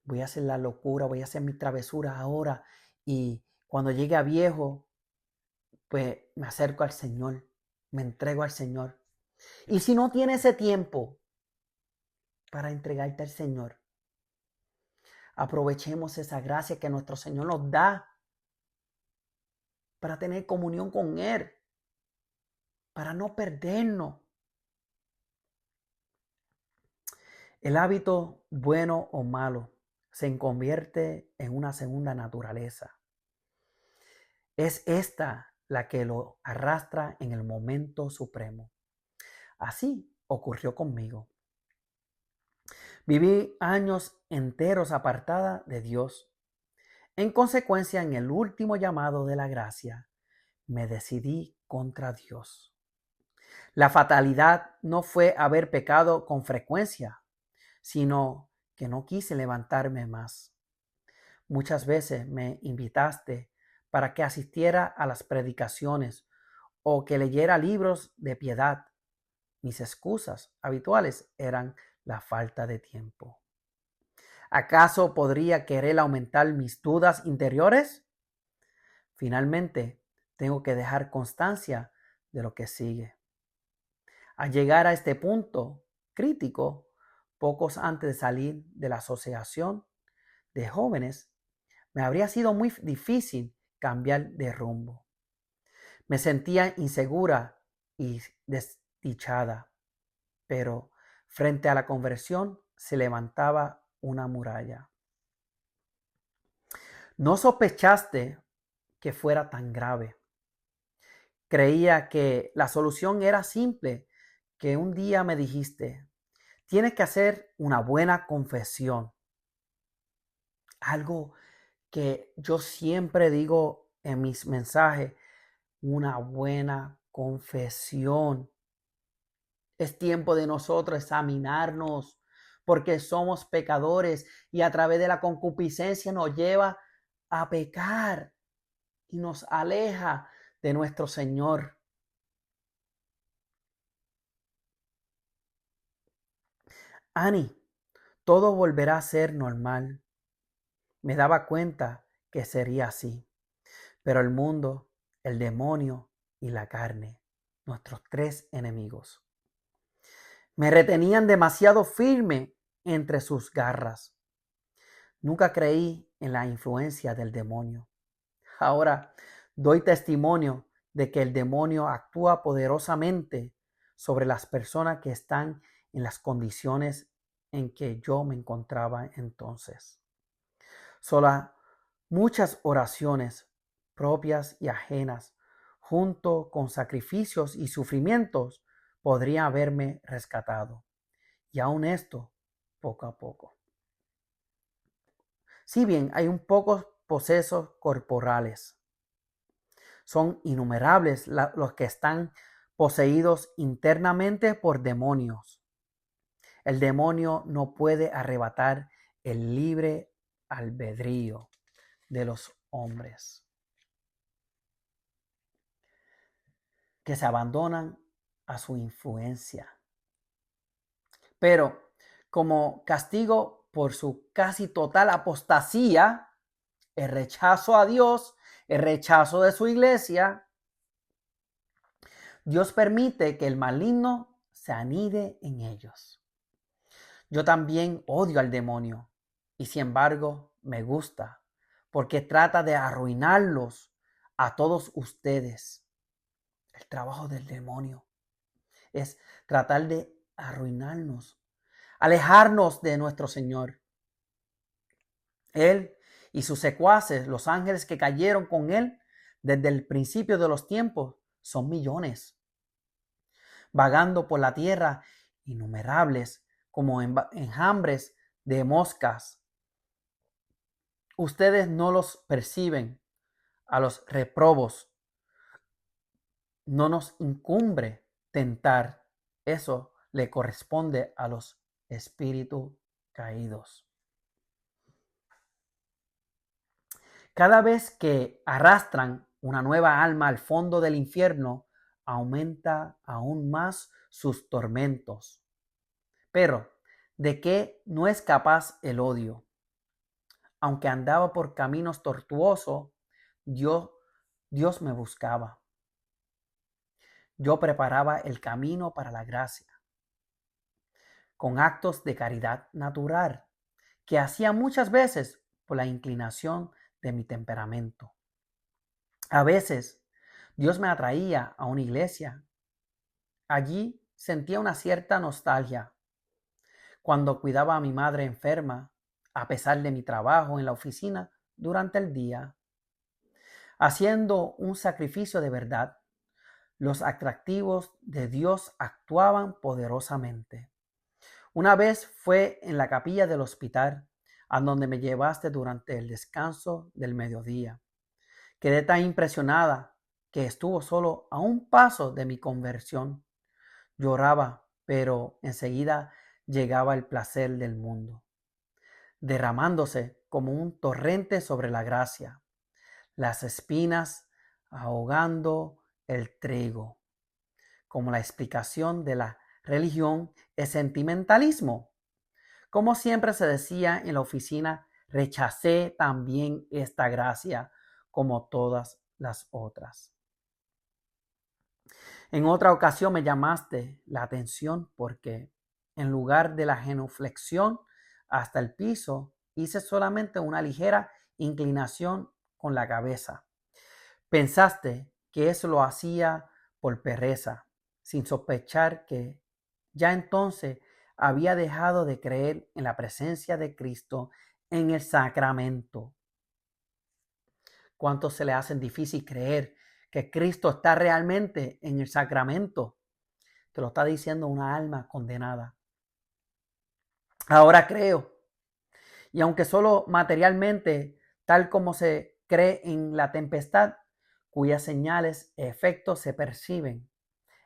[SPEAKER 1] voy a hacer la locura, voy a hacer mi travesura ahora y cuando llegue a viejo, pues me acerco al Señor, me entrego al Señor? Y si no tiene ese tiempo para entregarte al Señor, aprovechemos esa gracia que nuestro Señor nos da para tener comunión con Él, para no perdernos. El hábito, bueno o malo, se convierte en una segunda naturaleza. Es esta la que lo arrastra en el momento supremo. Así ocurrió conmigo. Viví años enteros apartada de Dios. En consecuencia, en el último llamado de la gracia, me decidí contra Dios. La fatalidad no fue haber pecado con frecuencia, sino que no quise levantarme más. Muchas veces me invitaste para que asistiera a las predicaciones o que leyera libros de piedad. Mis excusas habituales eran la falta de tiempo. ¿Acaso podría querer aumentar mis dudas interiores? Finalmente, tengo que dejar constancia de lo que sigue. Al llegar a este punto crítico, pocos antes de salir de la asociación de jóvenes, me habría sido muy difícil cambiar de rumbo. Me sentía insegura y desdichada, pero frente a la conversión se levantaba una muralla. No sospechaste que fuera tan grave. Creía que la solución era simple, que un día me dijiste, tienes que hacer una buena confesión. Algo que yo siempre digo en mis mensajes, una buena confesión. Es tiempo de nosotros examinarnos porque somos pecadores y a través de la concupiscencia nos lleva a pecar y nos aleja de nuestro Señor. Ani, todo volverá a ser normal. Me daba cuenta que sería así. Pero el mundo, el demonio y la carne, nuestros tres enemigos, me retenían demasiado firme entre sus garras. Nunca creí en la influencia del demonio. Ahora doy testimonio de que el demonio actúa poderosamente sobre las personas que están en las condiciones en que yo me encontraba entonces. Solo muchas oraciones propias y ajenas, junto con sacrificios y sufrimientos, podrían haberme rescatado. Y aún esto, poco a poco. Si bien hay un pocos posesos corporales, son innumerables los que están poseídos internamente por demonios. El demonio no puede arrebatar el libre albedrío de los hombres. que se abandonan a su influencia. Pero como castigo por su casi total apostasía, el rechazo a Dios, el rechazo de su iglesia, Dios permite que el maligno se anide en ellos. Yo también odio al demonio y sin embargo me gusta porque trata de arruinarlos a todos ustedes. El trabajo del demonio es tratar de arruinarnos, alejarnos de nuestro Señor. Él y sus secuaces, los ángeles que cayeron con él desde el principio de los tiempos, son millones, vagando por la tierra, innumerables como enjambres de moscas. Ustedes no los perciben, a los reprobos. No nos incumbe tentar. Eso le corresponde a los espíritus caídos. Cada vez que arrastran una nueva alma al fondo del infierno, aumenta aún más sus tormentos. Pero, ¿de qué no es capaz el odio? Aunque andaba por caminos tortuosos, Dios me buscaba. Yo preparaba el camino para la gracia, con actos de caridad natural, que hacía muchas veces por la inclinación de mi temperamento. A veces Dios me atraía a una iglesia. Allí sentía una cierta nostalgia. Cuando cuidaba a mi madre enferma, a pesar de mi trabajo en la oficina durante el día, haciendo un sacrificio de verdad, los atractivos de Dios actuaban poderosamente. Una vez fue en la capilla del hospital, a donde me llevaste durante el descanso del mediodía. Quedé tan impresionada que estuvo solo a un paso de mi conversión. Lloraba, pero enseguida llegaba el placer del mundo, derramándose como un torrente sobre la gracia, las espinas ahogando el trigo. Como la explicación de la religión es sentimentalismo. Como siempre se decía en la oficina, rechacé también esta gracia como todas las otras. En otra ocasión me llamaste la atención porque en lugar de la genuflexión hasta el piso, hice solamente una ligera inclinación con la cabeza. Pensaste que eso lo hacía por pereza, sin sospechar que ya entonces había dejado de creer en la presencia de Cristo en el sacramento. ¿Cuánto se le hace difícil creer que Cristo está realmente en el sacramento? Te lo está diciendo una alma condenada. Ahora creo, y aunque solo materialmente, tal como se cree en la tempestad, cuyas señales y efectos se perciben.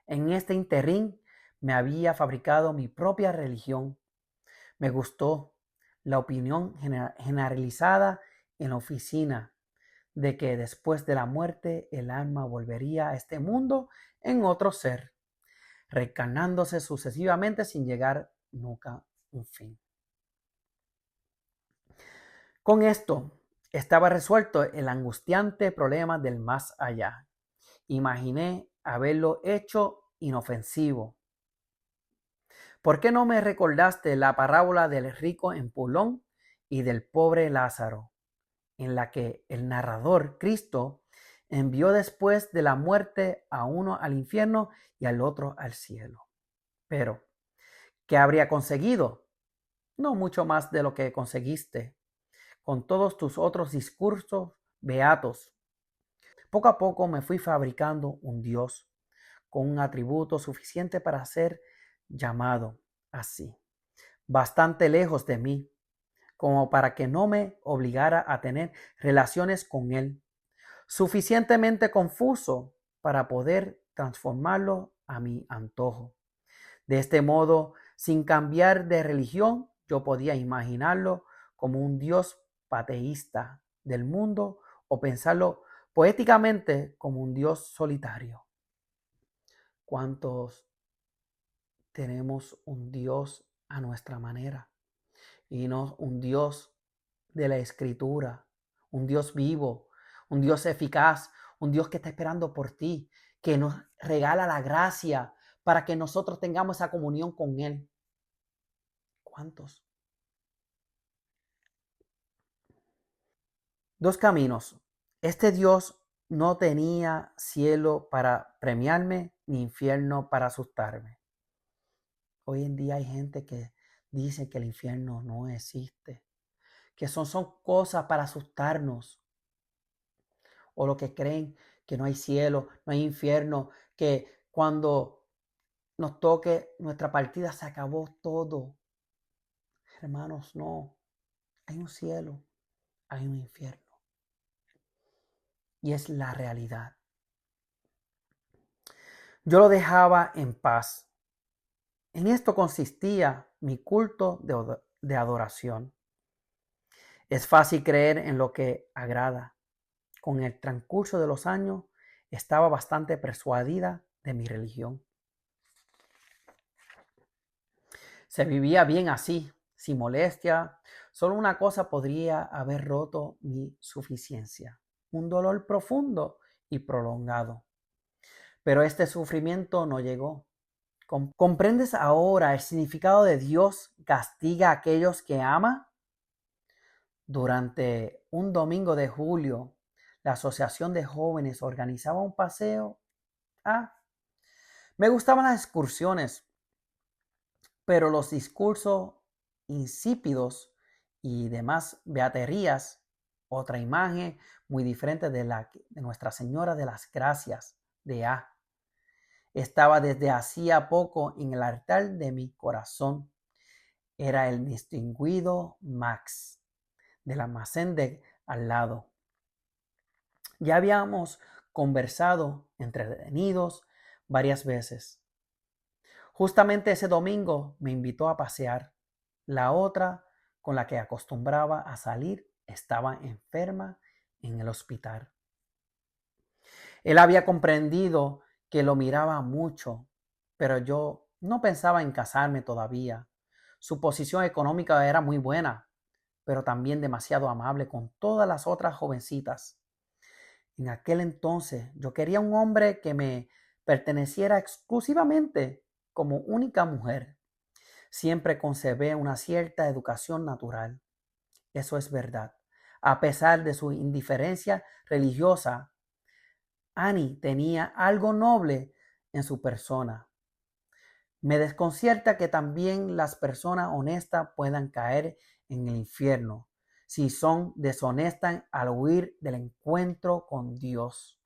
[SPEAKER 1] En este interín me había fabricado mi propia religión. Me gustó la opinión generalizada en la oficina de que después de la muerte el alma volvería a este mundo en otro ser, reencarnándose sucesivamente sin llegar nunca a un fin. Con esto estaba resuelto el angustiante problema del más allá. Imaginé haberlo hecho inofensivo. ¿Por qué no me recordaste la parábola del rico en Pulón y del pobre Lázaro, en la que el narrador, Cristo, envió después de la muerte a uno al infierno y al otro al cielo? Pero, ¿qué habría conseguido? No mucho más de lo que conseguiste con todos tus otros discursos beatos. Poco a poco me fui fabricando un Dios con un atributo suficiente para ser llamado así, bastante lejos de mí, como para que no me obligara a tener relaciones con él, suficientemente confuso para poder transformarlo a mi antojo. De este modo, sin cambiar de religión, yo podía imaginarlo como un Dios pateísta del mundo o pensarlo poéticamente como un Dios solitario. ¿Cuántos tenemos un Dios a nuestra manera y no un Dios de la Escritura, un Dios vivo, un Dios eficaz, un Dios que está esperando por ti, que nos regala la gracia para que nosotros tengamos esa comunión con Él? ¿Cuántos? Dos caminos. Este Dios no tenía cielo para premiarme ni infierno para asustarme. Hoy en día hay gente que dice que el infierno no existe, que son cosas para asustarnos, o lo que creen que no hay cielo, no hay infierno, que cuando nos toque nuestra partida se acabó todo. Hermanos, no, hay un cielo, hay un infierno y es la realidad. Yo lo dejaba en paz. En esto consistía mi culto de adoración. Es fácil creer en lo que agrada. Con el transcurso de los años, estaba bastante persuadida de mi religión. Se vivía bien así, sin molestia. Solo una cosa podría haber roto mi suficiencia: un dolor profundo y prolongado. Pero este sufrimiento no llegó. ¿Comprendes ahora el significado de Dios castiga a aquellos que ama? Durante un domingo de julio, la Asociación de Jóvenes organizaba un paseo. Me gustaban las excursiones, pero los discursos insípidos y demás beaterías, otra imagen muy diferente de Nuestra Señora de las Gracias de estaba desde hacía poco en el altar de mi corazón. Era el distinguido Max, del almacén de al lado. Ya habíamos conversado entretenidos varias veces. Justamente ese domingo me invitó a pasear. La otra con la que acostumbraba a salir estaba enferma en el hospital. Él había comprendido que lo miraba mucho, pero yo no pensaba en casarme todavía. Su posición económica era muy buena, pero también demasiado amable con todas las otras jovencitas. En aquel entonces yo quería un hombre que me perteneciera exclusivamente como única mujer. Siempre conservé una cierta educación natural. Eso es verdad. A pesar de su indiferencia religiosa, Annie tenía algo noble en su persona. Me desconcierta que también las personas honestas puedan caer en el infierno si son deshonestas al huir del encuentro con Dios.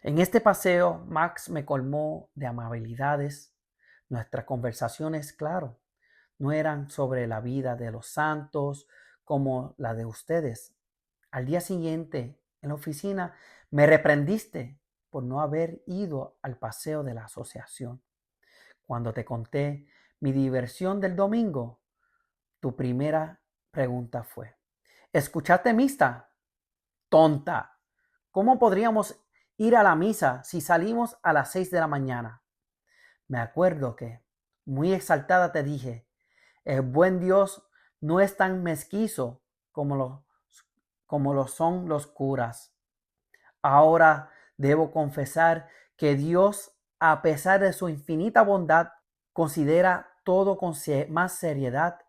[SPEAKER 1] En este paseo, Max me colmó de amabilidades. Nuestras conversaciones, claro, no eran sobre la vida de los santos como la de ustedes. Al día siguiente, en la oficina, me reprendiste por no haber ido al paseo de la asociación. Cuando te conté mi diversión del domingo, tu primera pregunta fue: ¿escuchaste misa? Tonta. ¿Cómo podríamos ir a la misa si salimos a las 6 de la mañana? Me acuerdo que, muy exaltada, te dije: el buen Dios no es tan mezquizo como lo son los curas. Ahora debo confesar que Dios, a pesar de su infinita bondad, considera todo con más seriedad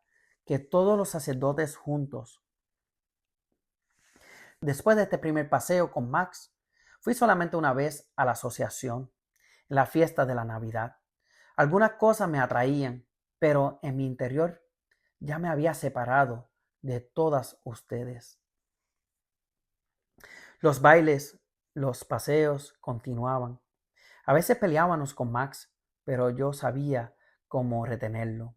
[SPEAKER 1] que todos los sacerdotes juntos. Después de este primer paseo con Max, fui solamente una vez a la asociación, en la fiesta de la Navidad. Algunas cosas me atraían, pero en mi interior ya me había separado de todas ustedes. Los bailes, los paseos continuaban. A veces peleábamos con Max, pero yo sabía cómo retenerlo.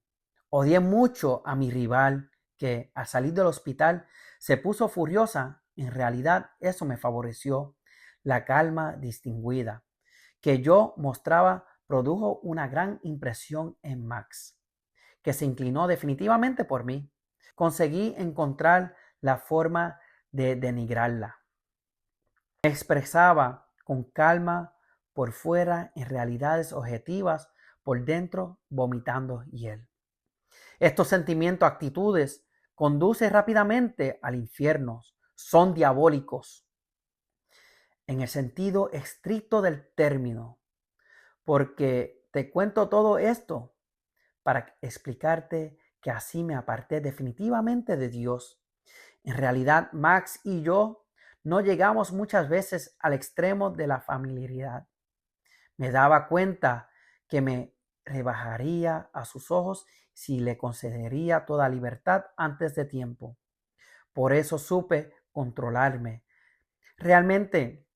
[SPEAKER 1] Odié mucho a mi rival, que al salir del hospital se puso furiosa. En realidad eso me favoreció. La calma distinguida que yo mostraba produjo una gran impresión en Max, que se inclinó definitivamente por mí. Conseguí encontrar la forma de denigrarla. Me expresaba con calma por fuera en realidades objetivas, por dentro vomitando hiel. Estos sentimientos, actitudes, conducen rápidamente al infierno, son diabólicos en el sentido estricto del término, porque te cuento todo esto para explicarte que así me aparté definitivamente de Dios. En realidad, Max y yo no llegamos muchas veces al extremo de la familiaridad. Me daba cuenta que me rebajaría a sus ojos si le concedería toda libertad antes de tiempo. Por eso supe controlarme. Realmente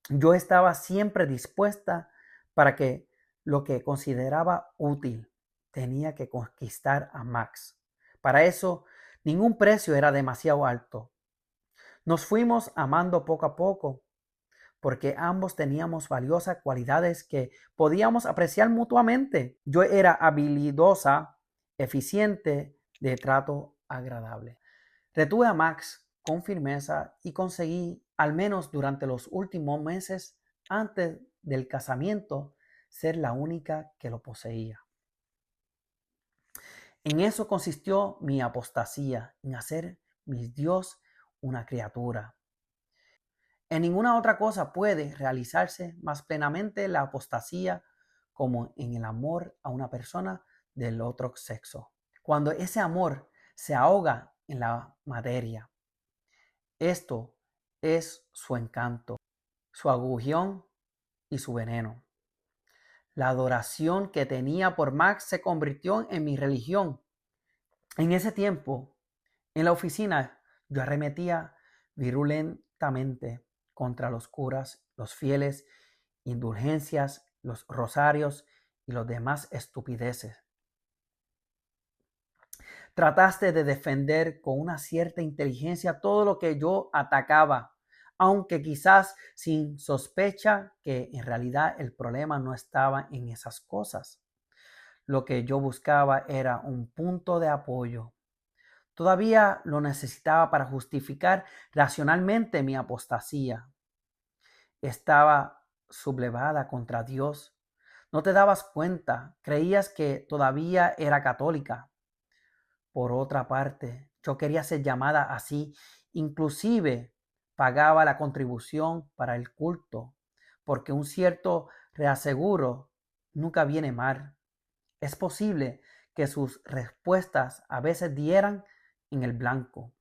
[SPEAKER 1] yo estaba siempre dispuesta para que lo que consideraba útil tenía que conquistar a Max. Para eso, ningún precio era demasiado alto. Nos fuimos amando poco a poco, porque ambos teníamos valiosas cualidades que podíamos apreciar mutuamente. Yo era habilidosa, eficiente, de trato agradable. Retuve a Max con firmeza y conseguí, al menos durante los últimos meses antes del casamiento, ser la única que lo poseía. En eso consistió mi apostasía, en hacer mi Dios una criatura. En ninguna otra cosa puede realizarse más plenamente la apostasía como en el amor a una persona del otro sexo. Cuando ese amor se ahoga en la materia, esto es su encanto, su aguijón y su veneno. La adoración que tenía por Max se convirtió en mi religión. En ese tiempo, en la oficina, yo arremetía virulentamente contra los curas, los fieles, indulgencias, los rosarios y los demás estupideces. Trataste de defender con una cierta inteligencia todo lo que yo atacaba, aunque quizás sin sospecha que en realidad el problema no estaba en esas cosas. Lo que yo buscaba era un punto de apoyo. Todavía lo necesitaba para justificar racionalmente mi apostasía. Estaba sublevada contra Dios. No te dabas cuenta, creías que todavía era católica. Por otra parte, yo quería ser llamada así, inclusive pagaba la contribución para el culto, porque un cierto reaseguro nunca viene mal. Es posible que sus respuestas a veces dieran en el blanco,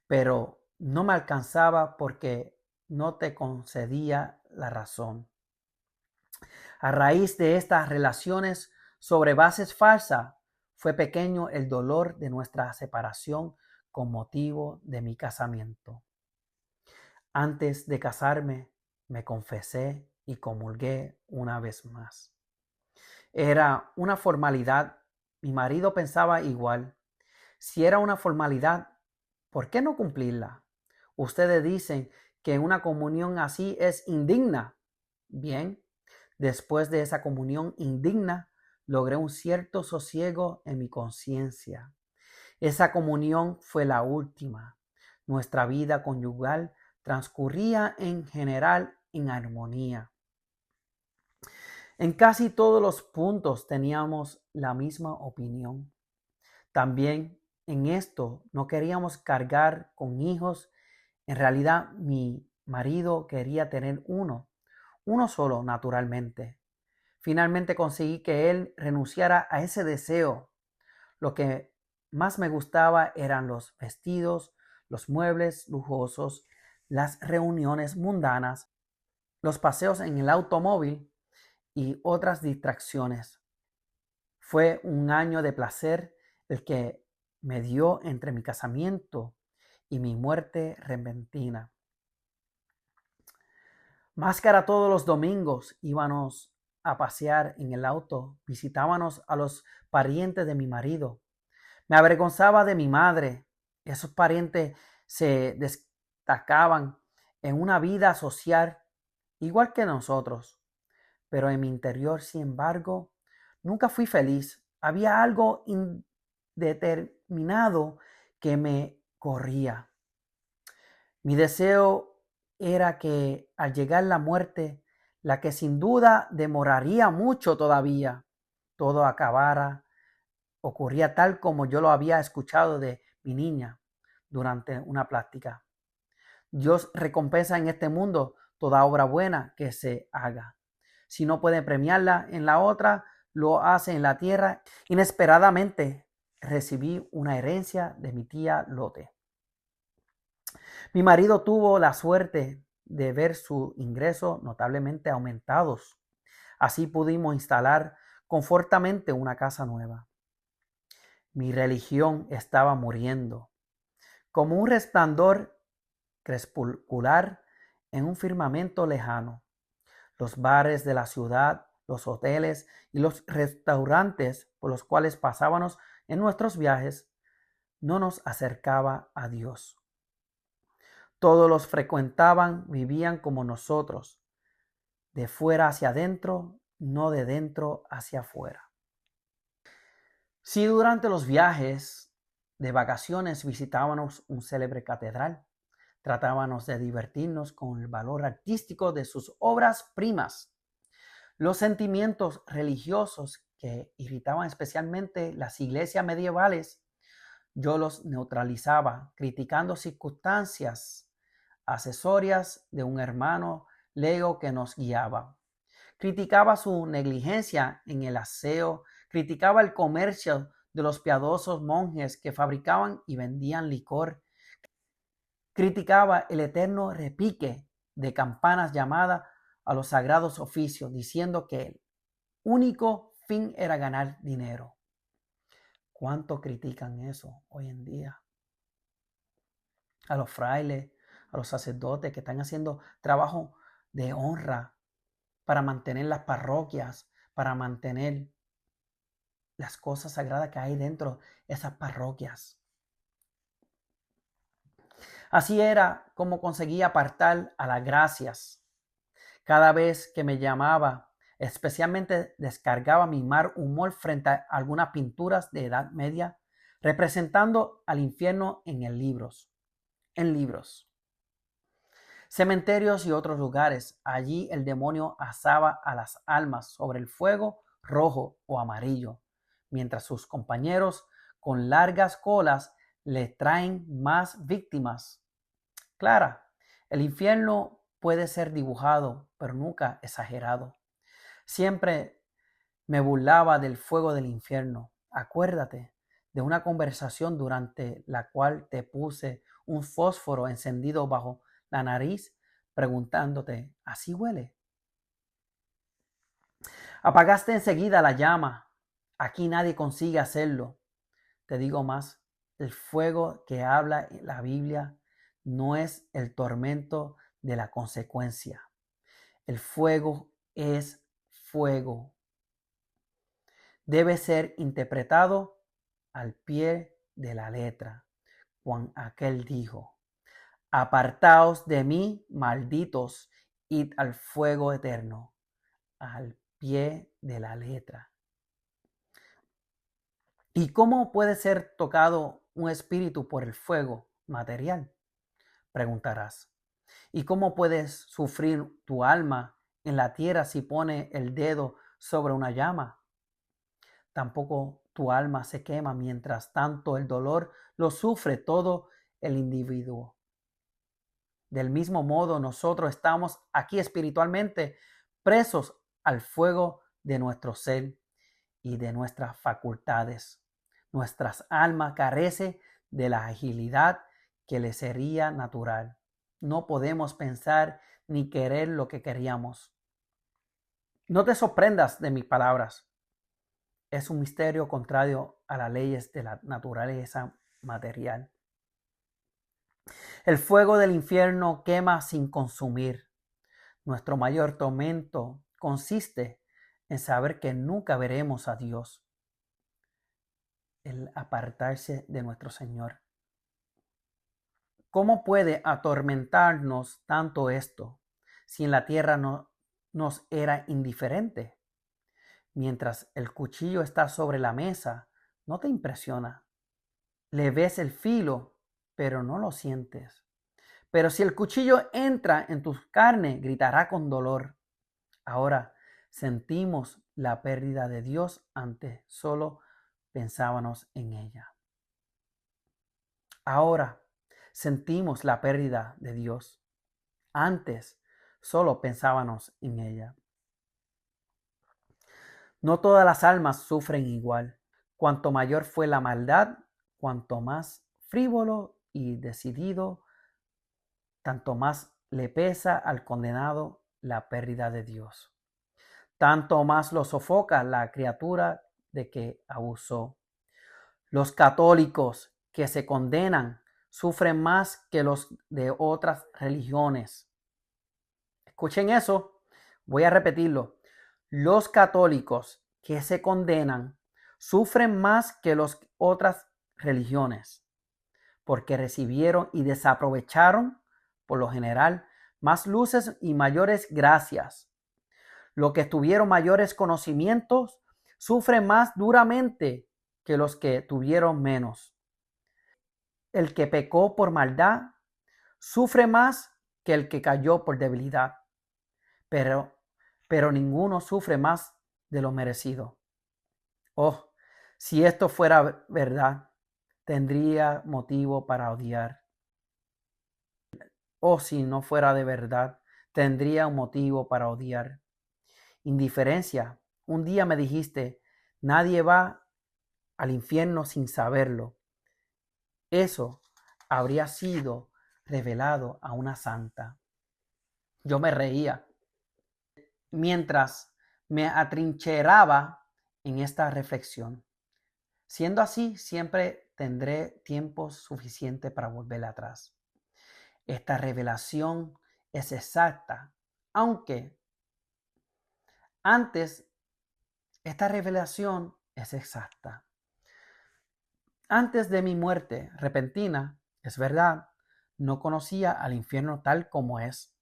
[SPEAKER 1] pero no me alcanzaba porque no te concedía la razón. A raíz de estas relaciones sobre bases falsas, fue pequeño el dolor de nuestra separación con motivo de mi casamiento. Antes de casarme, me confesé y comulgué una vez más. Era una formalidad. Mi marido pensaba igual. Si era una formalidad, ¿por qué no cumplirla? Ustedes dicen que una comunión así es indigna. Bien, después de esa comunión indigna, logré un cierto sosiego en mi conciencia. Esa comunión fue la última. Nuestra vida conyugal transcurría en general en armonía. En casi todos los puntos teníamos la misma opinión. También en esto no queríamos cargar con hijos. En realidad mi marido quería tener uno solo naturalmente. Finalmente conseguí que él renunciara a ese deseo. Lo que más me gustaba eran los vestidos, los muebles lujosos, las reuniones mundanas, los paseos en el automóvil y otras distracciones. Fue un año de placer el que me dio entre mi casamiento y mi muerte repentina. Máscara todos los domingos íbamos a pasear en el auto, visitábamos a los parientes de mi marido. Me avergonzaba de mi madre. Esos parientes se destacaban en una vida social igual que nosotros, pero en mi interior, sin embargo, nunca fui feliz. Había algo indeterminado que me corría. Mi deseo era que al llegar la muerte, la que sin duda demoraría mucho todavía, todo ocurría tal como yo lo había escuchado de mi niña durante una plática. Dios recompensa en este mundo toda obra buena que se haga. Si no puede premiarla en la otra, lo hace en la tierra. Inesperadamente recibí una herencia de mi tía Lote. Mi marido tuvo la suerte de ver su ingreso notablemente aumentados. Así pudimos instalar confortablemente una casa nueva. Mi religión estaba muriendo. Como un resplandor crepuscular en un firmamento lejano. Los bares de la ciudad, los hoteles y los restaurantes por los cuales pasábamos en nuestros viajes no nos acercaba a Dios. Todos los frecuentaban, vivían como nosotros, de fuera hacia adentro, no de dentro hacia afuera. Si durante los viajes de vacaciones visitábamos un célebre catedral, tratábamos de divertirnos con el valor artístico de sus obras primas. Los sentimientos religiosos que irritaban especialmente las iglesias medievales, yo los neutralizaba, criticando circunstancias accesorias de un hermano lego que nos guiaba. Criticaba su negligencia en el aseo, criticaba el comercio de los piadosos monjes que fabricaban y vendían licor, criticaba el eterno repique de campanas llamadas a los sagrados oficios, diciendo que el único fin era ganar dinero. ¿Cuánto critican eso hoy en día? A los frailes, a los sacerdotes que están haciendo trabajo de honra para mantener las parroquias, para mantener las cosas sagradas que hay dentro de esas parroquias. Así era como conseguía apartar a las gracias. Cada vez que me llamaba, especialmente descargaba mi mal humor frente a algunas pinturas de Edad Media, representando al infierno en libros. Cementerios y otros lugares. Allí el demonio asaba a las almas sobre el fuego rojo o amarillo, mientras sus compañeros con largas colas le traen más víctimas. Clara, el infierno puede ser dibujado, pero nunca exagerado. Siempre me burlaba del fuego del infierno. Acuérdate de una conversación durante la cual te puse un fósforo encendido bajo la nariz, preguntándote, ¿así huele? Apagaste enseguida la llama. Aquí nadie consigue hacerlo. Te digo más, el fuego que habla la Biblia no es el tormento de la consecuencia. El fuego es fuego. Debe ser interpretado al pie de la letra. Cuando aquel dijo, apartaos de mí, malditos, id al fuego eterno, al pie de la letra. ¿Y cómo puede ser tocado un espíritu por el fuego material? Preguntarás. ¿Y cómo puedes sufrir tu alma en la tierra si pone el dedo sobre una llama? Tampoco tu alma se quema, mientras tanto el dolor lo sufre todo el individuo. Del mismo modo, nosotros estamos aquí espiritualmente presos al fuego de nuestro ser y de nuestras facultades. Nuestras almas carecen de la agilidad que les sería natural. No podemos pensar ni querer lo que queríamos. No te sorprendas de mis palabras. Es un misterio contrario a las leyes de la naturaleza material. El fuego del infierno quema sin consumir. Nuestro mayor tormento consiste en saber que nunca veremos a Dios, el apartarse de nuestro Señor. ¿Cómo puede atormentarnos tanto esto si en la tierra no nos era indiferente? Mientras el cuchillo está sobre la mesa, no te impresiona. Le ves el filo, pero no lo sientes. Pero si el cuchillo entra en tus carnes, gritará con dolor. Ahora sentimos la pérdida de Dios, antes solo pensábamos en ella. Ahora sentimos la pérdida de Dios, antes solo pensábamos en ella. No todas las almas sufren igual. Cuanto mayor fue la maldad, cuanto más frívolo y decidido, tanto más le pesa al condenado la pérdida de Dios. Tanto más lo sofoca la criatura de que abusó. Los católicos que se condenan sufren más que los de otras religiones. Escuchen eso, voy a repetirlo. Los católicos que se condenan sufren más que las otras religiones, porque recibieron y desaprovecharon, por lo general, más luces y mayores gracias. Los que tuvieron mayores conocimientos sufren más duramente que los que tuvieron menos. El que pecó por maldad sufre más que el que cayó por debilidad, pero ninguno sufre más de lo merecido. Oh, si esto fuera verdad, tendría motivo para odiar. Oh, si no fuera de verdad, tendría un motivo para odiar. Indiferencia. Un día me dijiste, nadie va al infierno sin saberlo. Eso habría sido revelado a una santa. Yo me reía mientras me atrincheraba en esta reflexión. Siendo así, siempre tendré tiempo suficiente para volver atrás. Esta revelación es exacta, aunque antes esta revelación es exacta. Antes de mi muerte repentina, es verdad, no conocía al infierno tal como es.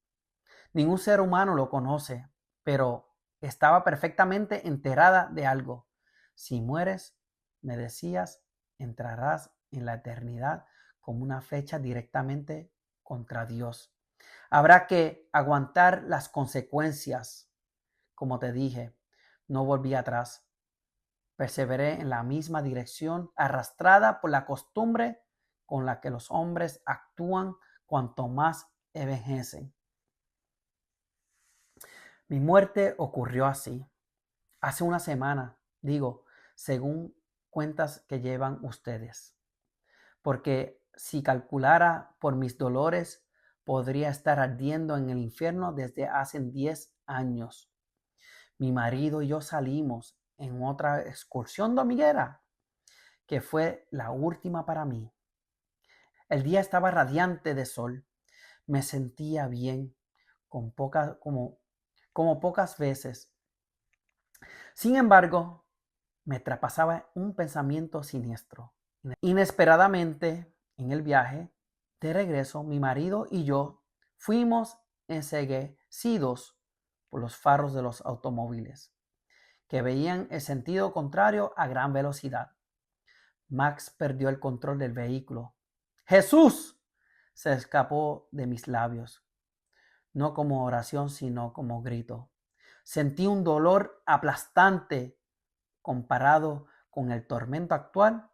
[SPEAKER 1] Ningún ser humano lo conoce, pero estaba perfectamente enterada de algo. Si mueres, me decías, entrarás en la eternidad como una fecha directamente contra Dios. Habrá que aguantar las consecuencias. Como te dije, no volví atrás. Perseveré en la misma dirección, arrastrada por la costumbre con la que los hombres actúan cuanto más envejecen. Mi muerte ocurrió así, hace una semana, digo, según cuentas que llevan ustedes, porque si calculara por mis dolores, podría estar ardiendo en el infierno desde hace 10 años. Mi marido y yo salimos en otra excursión dominguera, que fue la última para mí. El día estaba radiante de sol. Me sentía bien, como pocas veces. Sin embargo, me traspasaba un pensamiento siniestro. Inesperadamente, en el viaje de regreso, mi marido y yo fuimos enceguecidos por los faros de los automóviles, que veían el sentido contrario a gran velocidad. Max perdió el control del vehículo. ¡Jesús! Se escapó de mis labios, no como oración, sino como grito. Sentí un dolor aplastante comparado con el tormento actual,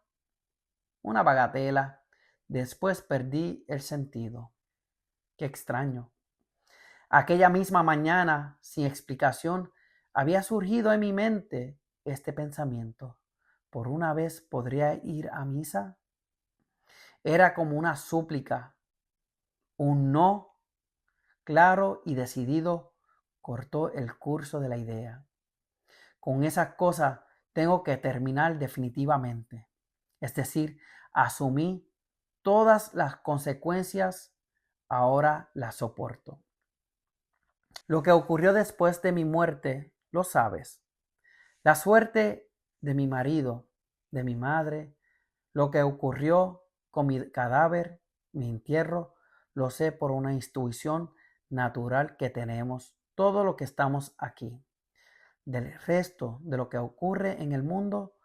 [SPEAKER 1] una bagatela. Después perdí el sentido. Qué extraño. Aquella misma mañana, sin explicación, había surgido en mi mente este pensamiento. ¿Por una vez podría ir a misa? Era como una súplica. Un no claro y decidido cortó el curso de la idea. Con esas cosas tengo que terminar definitivamente. Es decir, asumí todas las consecuencias, ahora las soporto. Lo que ocurrió después de mi muerte, lo sabes. La suerte de mi marido, de mi madre, lo que ocurrió con mi cadáver, mi entierro, lo sé por una intuición natural que tenemos todo lo que estamos aquí. Del resto de lo que ocurre en el mundo,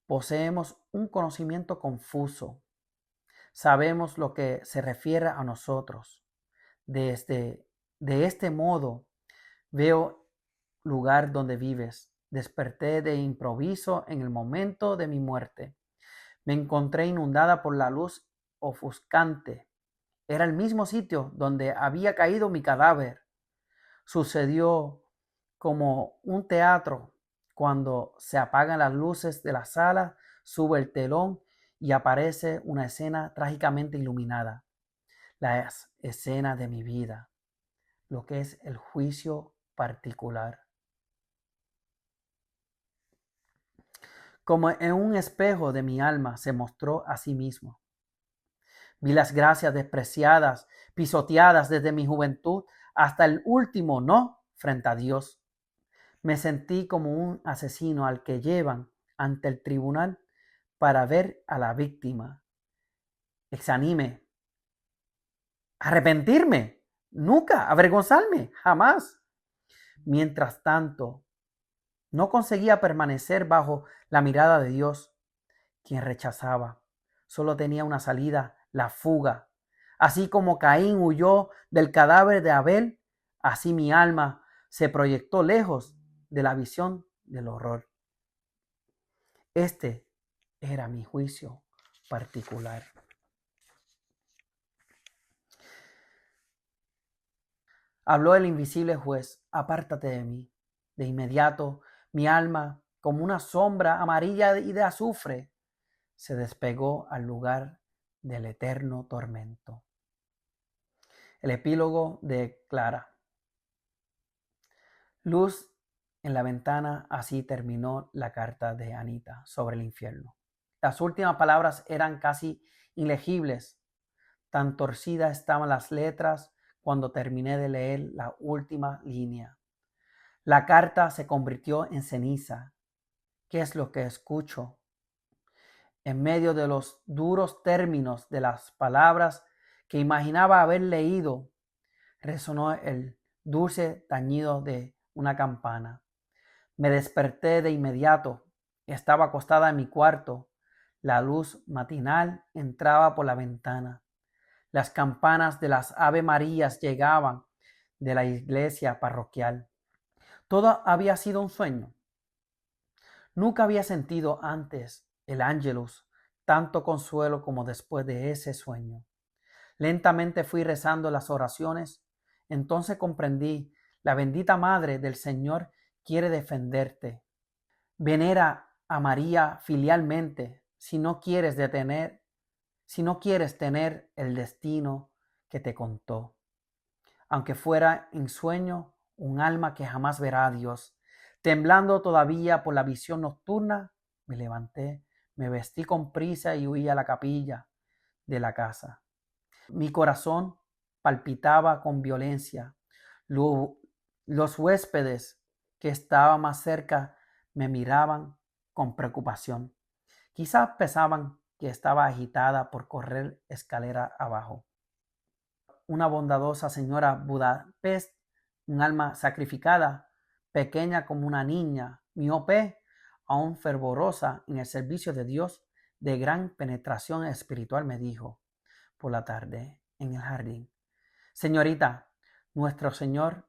[SPEAKER 1] poseemos un conocimiento confuso. Sabemos lo que se refiere a nosotros. De este modo, veo lugar donde vives. Desperté de improviso en el momento de mi muerte. Me encontré inundada por la luz ofuscante. Era el mismo sitio donde había caído mi cadáver. Sucedió como un teatro. Cuando se apagan las luces de la sala, sube el telón y aparece una escena trágicamente iluminada. La escena de mi vida, lo que es el juicio particular. Como en un espejo de mi alma se mostró a sí mismo. Vi las gracias despreciadas, pisoteadas desde mi juventud hasta el último no frente a Dios. Me sentí como un asesino al que llevan ante el tribunal para ver a la víctima. Exanime, arrepentirme, nunca, avergonzarme, jamás. Mientras tanto, no conseguía permanecer bajo la mirada de Dios, quien rechazaba. Solo tenía una salida, la fuga. Así como Caín huyó del cadáver de Abel, así mi alma se proyectó lejos de la visión del horror. Este era mi juicio particular. Habló el invisible juez: apártate de mí. De inmediato, mi alma, como una sombra amarilla y de azufre, se despegó al lugar del eterno tormento. El epílogo de Clara. Luz en la ventana, así terminó la carta de Anita sobre el infierno. Las últimas palabras eran casi ilegibles. Tan torcidas estaban las letras cuando terminé de leer la última línea. La carta se convirtió en ceniza. ¿Qué es lo que escucho? En medio de los duros términos de las palabras que imaginaba haber leído, resonó el dulce tañido de una campana. Me desperté de inmediato. Estaba acostada en mi cuarto. La luz matinal entraba por la ventana. Las campanas de las Ave Marías llegaban de la iglesia parroquial. Todo había sido un sueño. Nunca había sentido antes el Ángelus tanto consuelo como después de ese sueño. Lentamente fui rezando las oraciones. Entonces comprendí: la bendita Madre del Señor quiere defenderte. Venera a María filialmente si no quieres tener el destino que te contó. Aunque fuera en sueño, un alma que jamás verá a Dios. Temblando todavía por la visión nocturna, me levanté, me vestí con prisa y huí a la capilla de la casa. Mi corazón palpitaba con violencia. Los huéspedes que estaban más cerca me miraban con preocupación. Quizás pensaban que estaba agitada por correr escalera abajo. Una bondadosa señora Budapest, un alma sacrificada, pequeña como una niña, miope, aún fervorosa en el servicio de Dios, de gran penetración espiritual, me dijo por la tarde en el jardín: señorita, nuestro Señor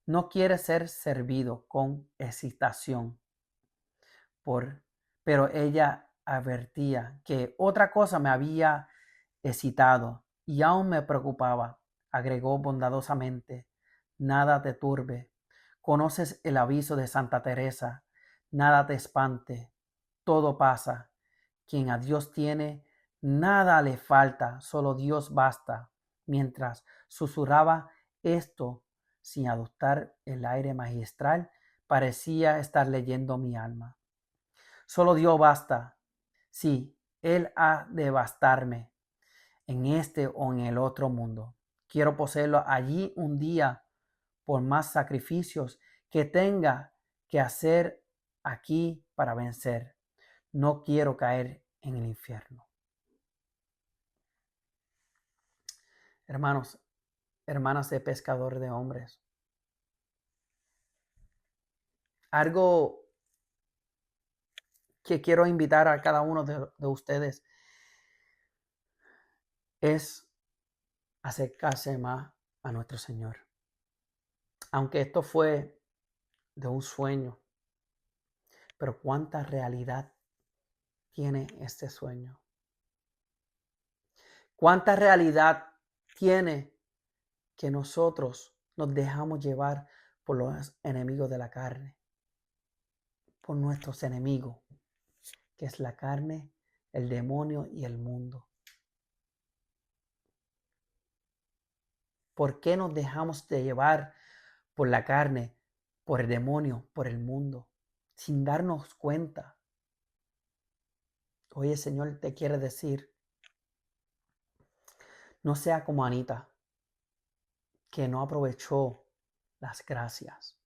[SPEAKER 1] no quiere ser servido con excitación, pero ella advertía que otra cosa me había excitado y aún me preocupaba. Agregó bondadosamente: nada te turbe. Conoces el aviso de Santa Teresa: nada te espante, todo pasa. Quien a Dios tiene, nada le falta, solo Dios basta. Mientras susurraba esto sin adoptar el aire magistral, parecía estar leyendo mi alma. Solo Dios basta. Sí, Él ha de bastarme en este o en el otro mundo. Quiero poseerlo allí un día, por más sacrificios que tenga que hacer aquí para vencer. No quiero caer en el infierno. Hermanos, hermanas de pescador de hombres, algo que quiero invitar a cada uno de ustedes es acercarse más a nuestro Señor. Aunque esto fue de un sueño, pero ¿cuánta realidad tiene este sueño? ¿Cuánta realidad tiene que nosotros nos dejamos llevar por los enemigos de la carne? Por nuestros enemigos, que es la carne, el demonio y el mundo. ¿Por qué nos dejamos de llevar por la carne, por el demonio, por el mundo, sin darnos cuenta? Hoy el Señor te quiere decir, no sea como Anita, que no aprovechó las gracias.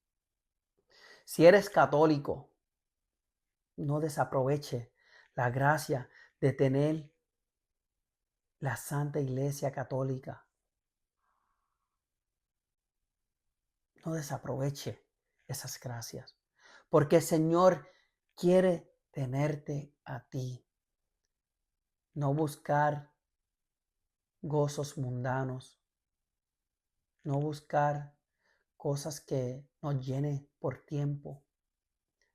[SPEAKER 1] Si eres católico, no desaproveche la gracia de tener la Santa Iglesia Católica. No desaproveche esas gracias, porque el Señor quiere tenerte a ti, no buscar gozos mundanos, no buscar cosas que nos llene por tiempo,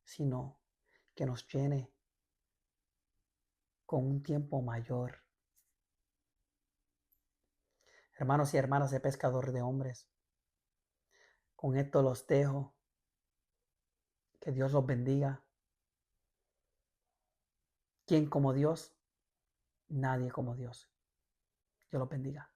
[SPEAKER 1] sino que nos llene con un tiempo mayor. Hermanos y hermanas de Pescador de Hombres, con esto los dejo. Que Dios los bendiga. ¿Quién como Dios? Nadie como Dios. Dios los bendiga.